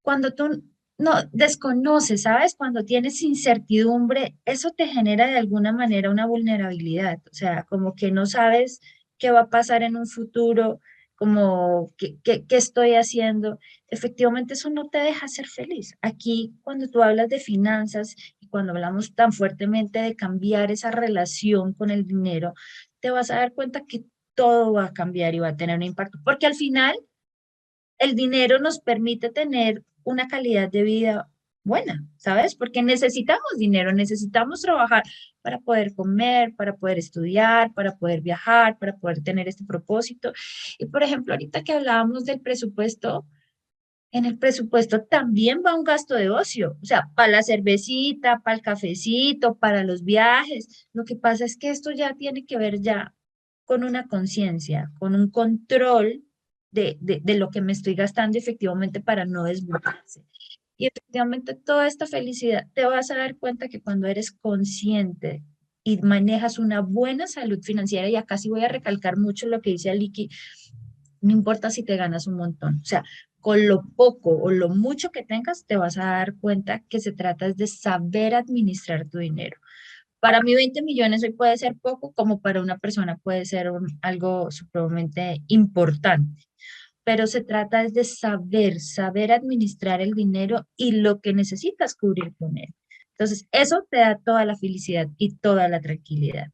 Speaker 3: cuando tú no, desconoces, ¿sabes? Cuando tienes incertidumbre, eso te genera de alguna manera una vulnerabilidad, o sea, como que no sabes qué va a pasar en un futuro, como qué estoy haciendo. Efectivamente, eso no te deja ser feliz. Aquí, cuando tú hablas de finanzas y cuando hablamos tan fuertemente de cambiar esa relación con el dinero, te vas a dar cuenta que todo va a cambiar y va a tener un impacto, porque al final el dinero nos permite tener una calidad de vida buena, ¿sabes? Porque necesitamos dinero, necesitamos trabajar para poder comer, para poder estudiar, para poder viajar, para poder tener este propósito. Y por ejemplo, ahorita que hablábamos del presupuesto, en el presupuesto también va un gasto de ocio, o sea, para la cervecita, para el cafecito, para los viajes. Lo que pasa es que esto ya tiene que ver ya con una conciencia, con un control de lo que me estoy gastando efectivamente para no desbordarse. Y efectivamente toda esta felicidad, te vas a dar cuenta que cuando eres consciente y manejas una buena salud financiera, y acá sí voy a recalcar mucho lo que dice Aliki, no importa si te ganas un montón, o sea, con lo poco o lo mucho que tengas, te vas a dar cuenta que se trata es de saber administrar tu dinero. Para mí 20 millones hoy puede ser poco, como para una persona puede ser algo supremamente importante, pero se trata es de saber administrar el dinero y lo que necesitas cubrir con él. Entonces, eso te da toda la felicidad y toda la tranquilidad.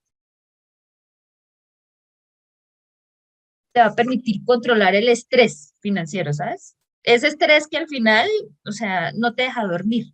Speaker 3: Te va a permitir controlar el estrés financiero, ¿sabes? Ese estrés que al final, o sea, no te deja dormir.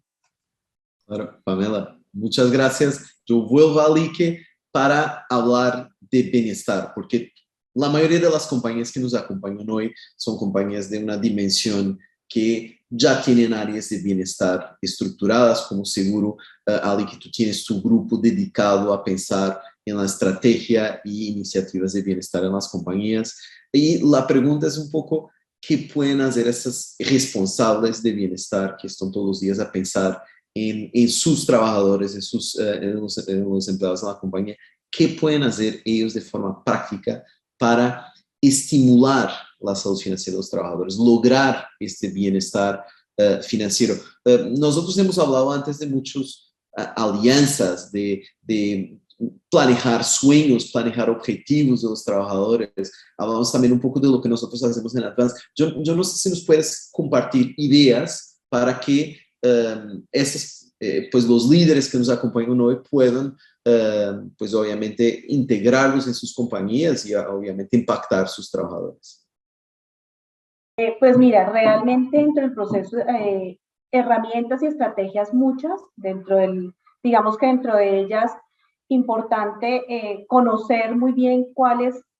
Speaker 2: Claro, Pamela, muchas gracias. Yo vuelvo a Lique para hablar de bienestar, porque la mayoría de las compañías que nos acompañan hoy son compañías de una dimensión que ya tienen áreas de bienestar estructuradas, como seguro, Ali, que tú tienes tu grupo dedicado a pensar en la estrategia y iniciativas de bienestar en las compañías. Y la pregunta es un poco, ¿qué pueden hacer esas responsables de bienestar que están todos los días a pensar en sus trabajadores, en los empleados de la compañía? ¿Qué pueden hacer ellos de forma práctica para estimular la salud financiera de los trabajadores, lograr este bienestar financiero? Nosotros hemos hablado antes de muchas alianzas, de planejar sueños, planejar objetivos de los trabajadores. Hablamos también un poco de lo que nosotros hacemos en Advance. Yo no sé si nos puedes compartir ideas para que pues los líderes que nos acompañan hoy puedan, pues obviamente, integrarlos en sus compañías y obviamente impactar sus trabajadores.
Speaker 4: Pues mira, realmente dentro del proceso, herramientas y estrategias muchas, digamos que dentro de ellas, importante conocer muy bien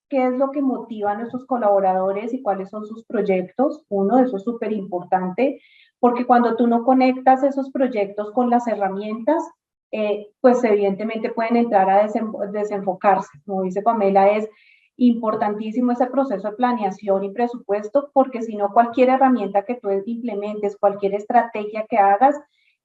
Speaker 4: qué es lo que motiva a nuestros colaboradores y cuáles son sus proyectos. Uno, eso es súper importante, porque cuando tú no conectas esos proyectos con las herramientas, pues evidentemente pueden entrar a desenfocarse. Como dice Pamela, es importantísimo ese proceso de planeación y presupuesto, porque si no, cualquier herramienta que tú implementes, cualquier estrategia que hagas,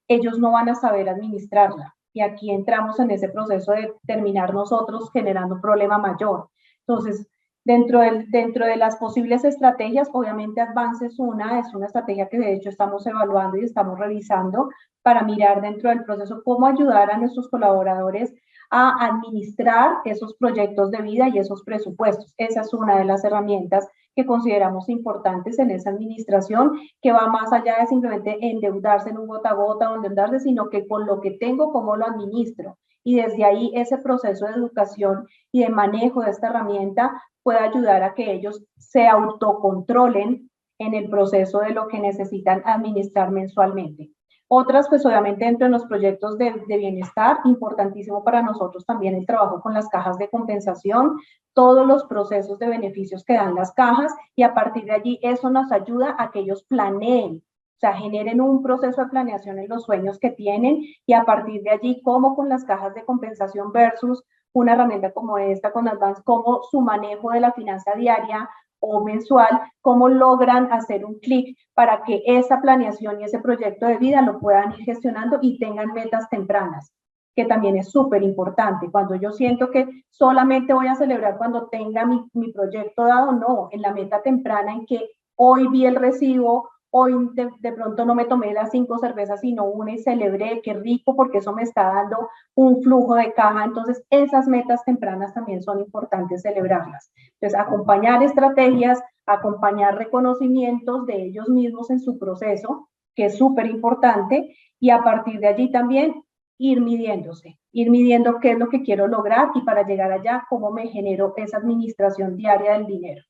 Speaker 4: ellos no van a saber administrarla. Y aquí entramos en ese proceso de terminar nosotros generando un problema mayor. Entonces, dentro de las posibles estrategias, obviamente Advance es una estrategia que de hecho estamos evaluando y estamos revisando para mirar dentro del proceso cómo ayudar a nuestros colaboradores a administrar esos proyectos de vida y esos presupuestos. Esa es una de las herramientas que consideramos importantes en esa administración, que va más allá de simplemente endeudarse en un gota a gota o endeudarse, sino que con lo que tengo, cómo lo administro. Y desde ahí ese proceso de educación y de manejo de esta herramienta puede ayudar a que ellos se autocontrolen en el proceso de lo que necesitan administrar mensualmente. Otras, pues obviamente dentro de los proyectos de bienestar, importantísimo para nosotros también el trabajo con las cajas de compensación, todos los procesos de beneficios que dan las cajas, y a partir de allí eso nos ayuda a que ellos planeen, o sea, generen un proceso de planeación en los sueños que tienen, y a partir de allí, como con las cajas de compensación versus una herramienta como esta con Advance, como su manejo de la finanza diaria o mensual, cómo logran hacer un clic para que esa planeación y ese proyecto de vida lo puedan ir gestionando y tengan metas tempranas, que también es súper importante. Cuando yo siento que solamente voy a celebrar cuando tenga mi proyecto dado, no, en la meta temprana en que hoy vi el recibo, hoy de pronto no me tomé las 5 cervezas, sino una y celebré, qué rico, porque eso me está dando un flujo de caja. Entonces, esas metas tempranas también son importantes celebrarlas. Entonces, acompañar estrategias, acompañar reconocimientos de ellos mismos en su proceso, que es súper importante, y a partir de allí también ir midiéndose, ir midiendo qué es lo que quiero lograr y para llegar allá, cómo me genero esa administración diaria del dinero.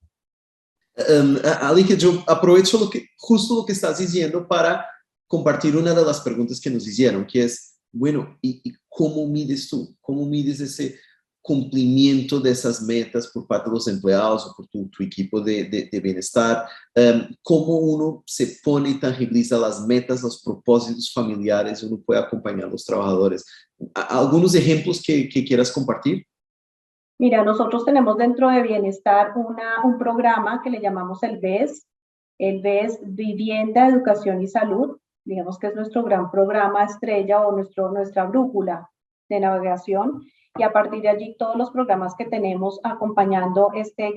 Speaker 2: Alika, yo aprovecho justo lo que estás diciendo para compartir una de las preguntas que nos hicieron, que es, bueno, ¿y cómo mides tú? ¿Cómo mides ese cumplimiento de esas metas por parte de los empleados o por tu equipo de bienestar? ¿Cómo uno se pone y tangibiliza las metas, los propósitos familiares? Uno puede acompañar a los trabajadores. ¿Algunos ejemplos que quieras compartir?
Speaker 4: Mira, nosotros tenemos dentro de Bienestar un programa que le llamamos el BES. El BES, Vivienda, Educación y Salud. Digamos que es nuestro gran programa estrella o nuestra brújula de navegación. Y a partir de allí todos los programas que tenemos acompañando esta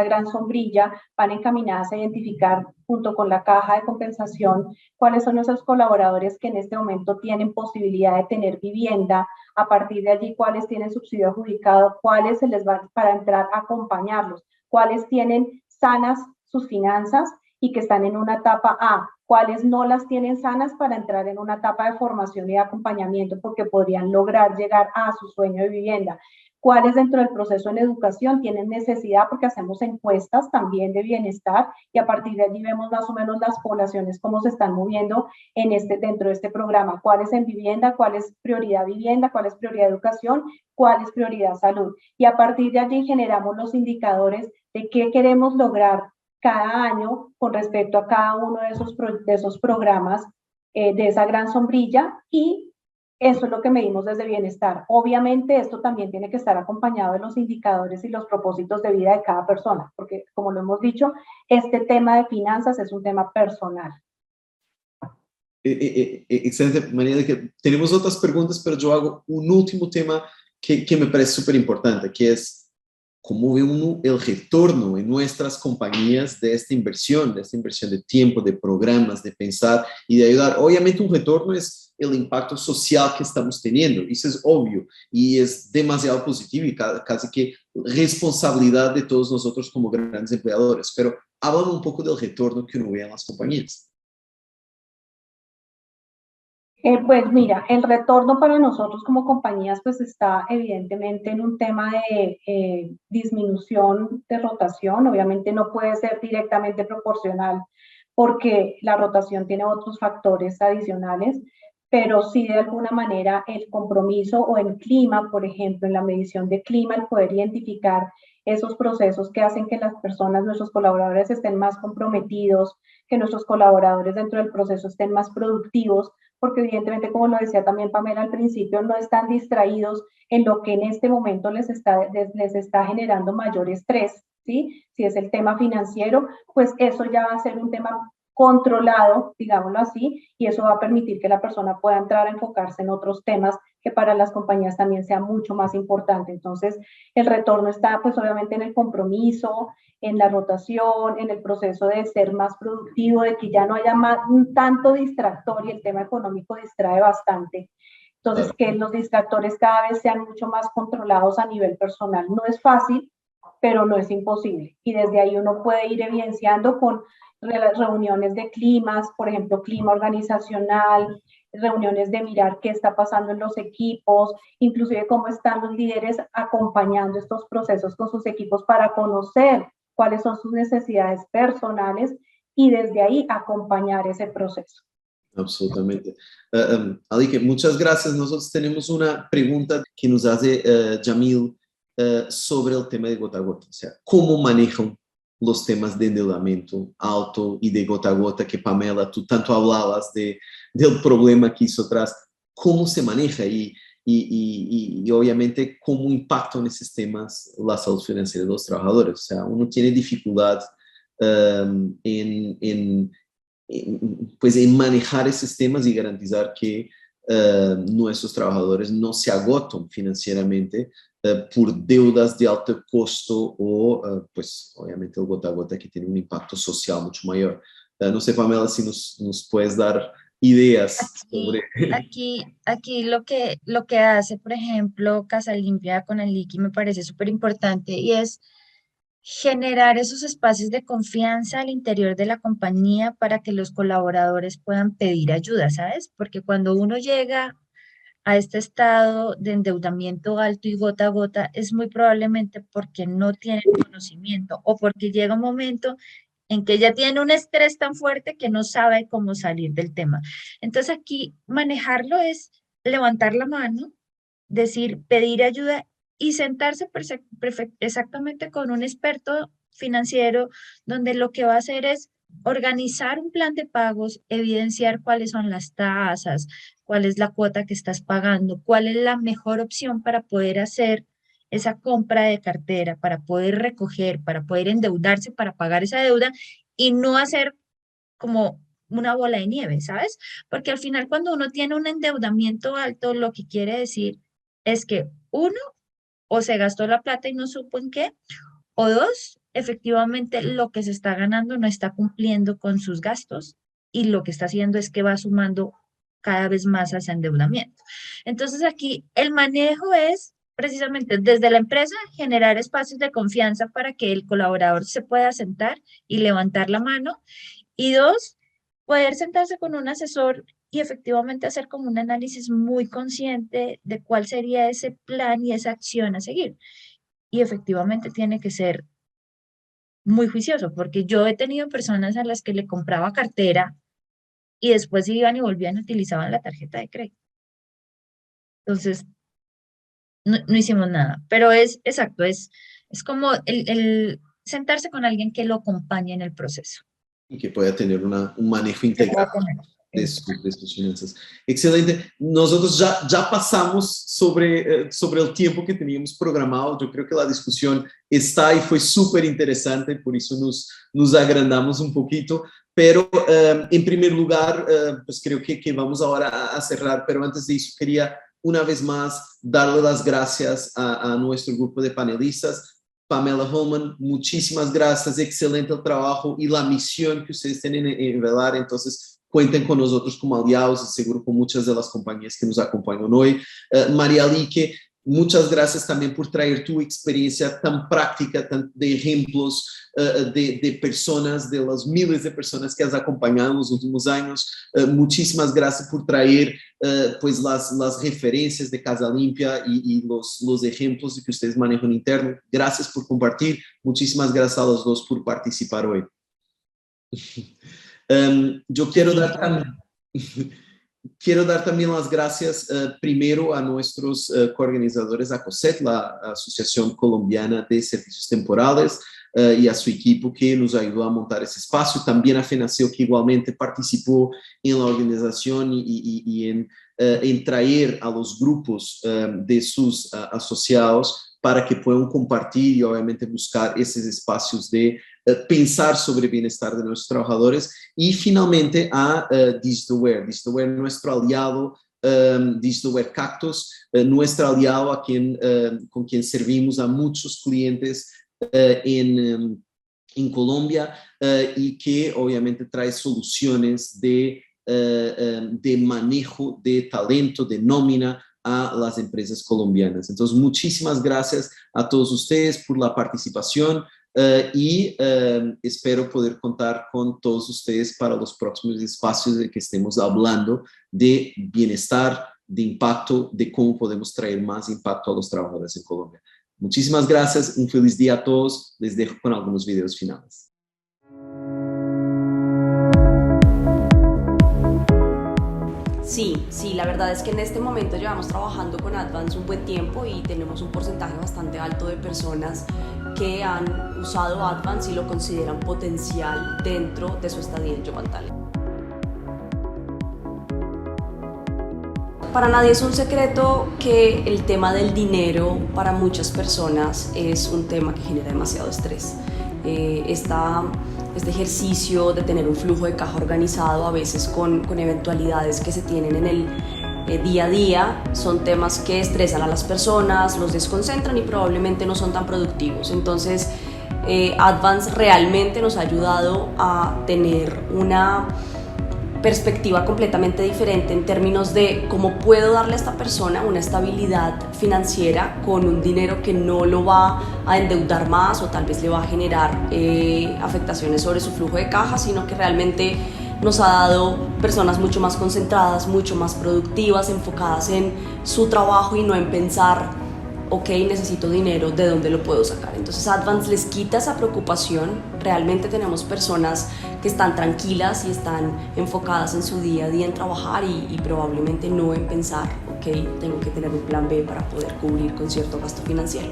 Speaker 4: gran sombrilla van encaminadas a identificar junto con la caja de compensación cuáles son esos colaboradores que en este momento tienen posibilidad de tener vivienda, a partir de allí cuáles tienen subsidio adjudicado, cuáles se les va para entrar a acompañarlos, cuáles tienen sanas sus finanzas y que están en una etapa A, cuáles no las tienen sanas para entrar en una etapa de formación y de acompañamiento porque podrían lograr llegar a su sueño de vivienda, cuáles dentro del proceso en educación tienen necesidad porque hacemos encuestas también de bienestar y a partir de allí vemos más o menos las poblaciones cómo se están moviendo dentro de este programa, cuál es en vivienda, cuál es prioridad vivienda, cuál es prioridad educación, cuál es prioridad salud y a partir de allí generamos los indicadores de qué queremos lograr cada año con respecto a cada uno de esos programas de esa gran sombrilla y eso es lo que medimos desde Bienestar. Obviamente esto también tiene que estar acompañado de los indicadores y los propósitos de vida de cada persona, porque como lo hemos dicho, este tema de finanzas es un tema personal.
Speaker 2: Excelente, María, que tenemos otras preguntas, pero yo hago un último tema que me parece súper importante, que es cómo ve uno el retorno en nuestras compañías de esta inversión de tiempo, de programas, de pensar y de ayudar. Obviamente un retorno es el impacto social que estamos teniendo, eso es obvio y es demasiado positivo y casi que responsabilidad de todos nosotros como grandes empleadores, pero háblame un poco del retorno que uno ve en las compañías.
Speaker 4: Pues mira, el retorno para nosotros como compañías pues está evidentemente en un tema de disminución de rotación. Obviamente no puede ser directamente proporcional porque la rotación tiene otros factores adicionales, pero sí de alguna manera el compromiso o el clima, por ejemplo, en la medición de clima, el poder identificar esos procesos que hacen que las personas, nuestros colaboradores estén más comprometidos, que nuestros colaboradores dentro del proceso estén más productivos, porque evidentemente, como lo decía también Pamela al principio, no están distraídos en lo que en este momento les está generando mayor estrés, ¿sí? Si es el tema financiero, pues eso ya va a ser un tema controlado, digámoslo así, y eso va a permitir que la persona pueda entrar a enfocarse en otros temas que para las compañías también sea mucho más importante. Entonces, el retorno está pues obviamente en el compromiso, en la rotación, en el proceso de ser más productivo, de que ya no haya tanto distractor y el tema económico distrae bastante. Entonces, que los distractores cada vez sean mucho más controlados a nivel personal. No es fácil, pero no es imposible. Y desde ahí uno puede ir evidenciando con reuniones de climas, por ejemplo, clima organizacional, reuniones de mirar qué está pasando en los equipos, inclusive cómo están los líderes acompañando estos procesos con sus equipos para conocer cuáles son sus necesidades personales y desde ahí acompañar ese proceso.
Speaker 2: Absolutamente. Alika, muchas gracias. Nosotros tenemos una pregunta que nos hace Jamil sobre el tema de gota a gota. O sea, ¿cómo manejan los temas de endeudamiento alto y de gota a gota que Pamela, tú tanto hablabas del problema que hizo atrás? ¿Cómo se maneja? Y obviamente, ¿cómo impactan esos temas la salud financiera de los trabajadores? O sea, uno tiene dificultad pues en manejar esos temas y garantizar que nuestros trabajadores no se agotan financieramente por deudas de alto costo o pues obviamente el gota a gota que tiene un impacto social mucho mayor. No sé, Pamela, si nos puedes dar ideas sobre...
Speaker 3: Aquí lo que hace, por ejemplo, Casa Limpia con el Liqui me parece súper importante y es generar esos espacios de confianza al interior de la compañía para que los colaboradores puedan pedir ayuda, ¿sabes? Porque cuando uno llega a este estado de endeudamiento alto y gota a gota, es muy probablemente porque no tienen conocimiento o porque llega un momento en que ya tiene un estrés tan fuerte que no sabe cómo salir del tema. Entonces aquí manejarlo es levantar la mano, decir, pedir ayuda y sentarse exactamente con un experto financiero donde lo que va a hacer es organizar un plan de pagos, evidenciar cuáles son las tasas, cuál es la cuota que estás pagando, cuál es la mejor opción para poder hacer esa compra de cartera, para poder recoger, para poder endeudarse, para pagar esa deuda y no hacer como una bola de nieve, ¿sabes? Porque al final cuando uno tiene un endeudamiento alto, lo que quiere decir es que uno, o se gastó la plata y no supo en qué, o dos, efectivamente lo que se está ganando no está cumpliendo con sus gastos y lo que está haciendo es que va sumando cada vez más a ese endeudamiento. Entonces aquí el manejo es precisamente desde la empresa generar espacios de confianza para que el colaborador se pueda sentar y levantar la mano y dos, poder sentarse con un asesor y efectivamente hacer como un análisis muy consciente de cuál sería ese plan y esa acción a seguir. Y efectivamente tiene que ser muy juicioso, porque yo he tenido personas a las que le compraba cartera y después iban y volvían y utilizaban la tarjeta de crédito. Entonces, no hicimos nada, pero es exacto, es como el sentarse con alguien que lo acompañe en el proceso.
Speaker 2: Y que pueda tener un manejo integral de sus finanzas. Excelente. Nosotros ya pasamos sobre el tiempo que teníamos programado. Yo creo que la discusión está y fue súper interesante, por eso nos agrandamos un poquito. Pero en primer lugar, pues creo que vamos ahora a cerrar, pero antes de eso quería una vez más darle las gracias a nuestro grupo de panelistas. Pamela Holman, muchísimas gracias, excelente el trabajo y la misión que ustedes tienen en Velar, entonces cuenten con nosotros como aliados y seguro con muchas de las compañías que nos acompañan hoy. María Lique, muchas gracias también por traer tu experiencia tan práctica, de ejemplos de personas, de las miles de personas que has acompañado en los últimos años. Muchísimas gracias por traer pues las referencias de Casa Limpia y los ejemplos que ustedes manejan interno. Gracias por compartir. Muchísimas gracias a los dos por participar hoy. Yo quiero dar también las gracias primero a nuestros coorganizadores, a COSET, la Asociación Colombiana de Servicios Temporales, y a su equipo que nos ayudó a montar ese espacio, también a FENACEO que igualmente participó en la organización y en traer a los grupos de sus asociados para que puedan compartir y obviamente buscar esos espacios de pensar sobre el bienestar de nuestros trabajadores. Y finalmente a Digitalware, nuestro aliado, Digitalware Cactus, nuestro aliado con quien servimos a muchos clientes en Colombia y que obviamente trae soluciones de manejo de talento, de nómina a las empresas colombianas. Entonces, muchísimas gracias a todos ustedes por la participación y espero poder contar con todos ustedes para los próximos espacios de que estemos hablando de bienestar, de impacto, de cómo podemos traer más impacto a los trabajadores en Colombia. Muchísimas gracias, un feliz día a todos. Les dejo con algunos videos finales.
Speaker 5: Sí, la verdad es que en este momento llevamos trabajando con Advance un buen tiempo y tenemos un porcentaje bastante alto de personas que han usado Advance y lo consideran potencial dentro de su estadía en Yopantal. Para nadie es un secreto que el tema del dinero para muchas personas es un tema que genera demasiado estrés. Este ejercicio de tener un flujo de caja organizado, a veces con eventualidades que se tienen en el día a día, son temas que estresan a las personas, los desconcentran y probablemente no son tan productivos. Entonces, Advance realmente nos ha ayudado a tener una perspectiva completamente diferente en términos de cómo puedo darle a esta persona una estabilidad financiera con un dinero que no lo va a endeudar más o tal vez le va a generar afectaciones sobre su flujo de caja, sino que realmente nos ha dado personas mucho más concentradas, mucho más productivas, enfocadas en su trabajo y no en pensar, ok, necesito dinero, ¿de dónde lo puedo sacar? Entonces Advance les quita esa preocupación. Realmente tenemos personas que están tranquilas y están enfocadas en su día a día en trabajar y probablemente no en pensar, ok, tengo que tener un plan B para poder cubrir con cierto gasto financiero.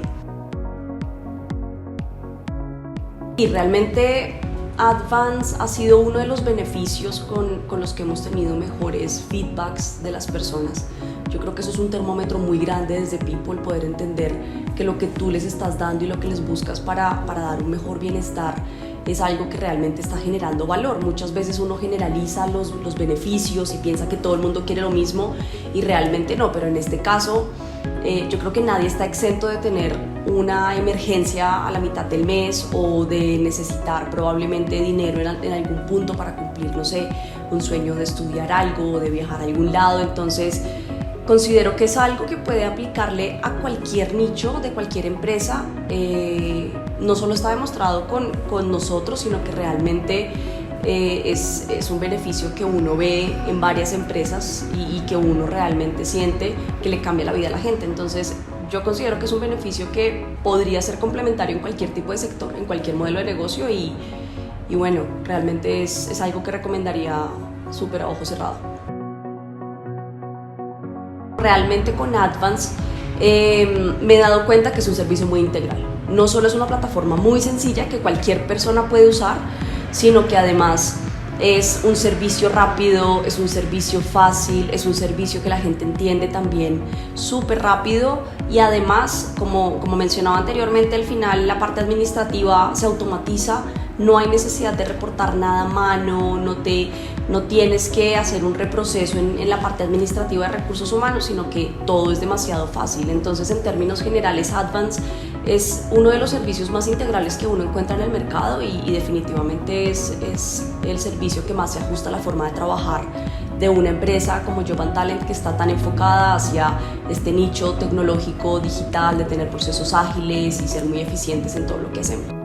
Speaker 5: Y realmente Advance ha sido uno de los beneficios con los que hemos tenido mejores feedbacks de las personas. Yo creo que eso es un termómetro muy grande desde People, poder entender que lo que tú les estás dando y lo que les buscas para dar un mejor bienestar es algo que realmente está generando valor. Muchas veces uno generaliza los beneficios y piensa que todo el mundo quiere lo mismo y realmente no, pero en este caso yo creo que nadie está exento de tener una emergencia a la mitad del mes o de necesitar probablemente dinero en algún punto para cumplir, no sé, un sueño de estudiar algo o de viajar a algún lado. Entonces considero que es algo que puede aplicarle a cualquier nicho de cualquier empresa. No solo está demostrado con nosotros, sino que realmente es un beneficio que uno ve en varias empresas y que uno realmente siente que le cambia la vida a la gente. Entonces yo considero que es un beneficio que podría ser complementario en cualquier tipo de sector, en cualquier modelo de negocio y bueno, realmente es algo que recomendaría súper a ojo cerrado. Realmente con Advance me he dado cuenta que es un servicio muy integral. No solo es una plataforma muy sencilla que cualquier persona puede usar, sino que además es un servicio rápido, es un servicio fácil, es un servicio que la gente entiende también súper rápido y además, como mencionaba anteriormente, al final la parte administrativa se automatiza, no hay necesidad de reportar nada a mano, no tienes que hacer un reproceso en la parte administrativa de recursos humanos, sino que todo es demasiado fácil. Entonces, en términos generales, Advance es uno de los servicios más integrales que uno encuentra en el mercado y definitivamente es el servicio que más se ajusta a la forma de trabajar de una empresa como Job & Talent, que está tan enfocada hacia este nicho tecnológico, digital, de tener procesos ágiles y ser muy eficientes en todo lo que hacemos.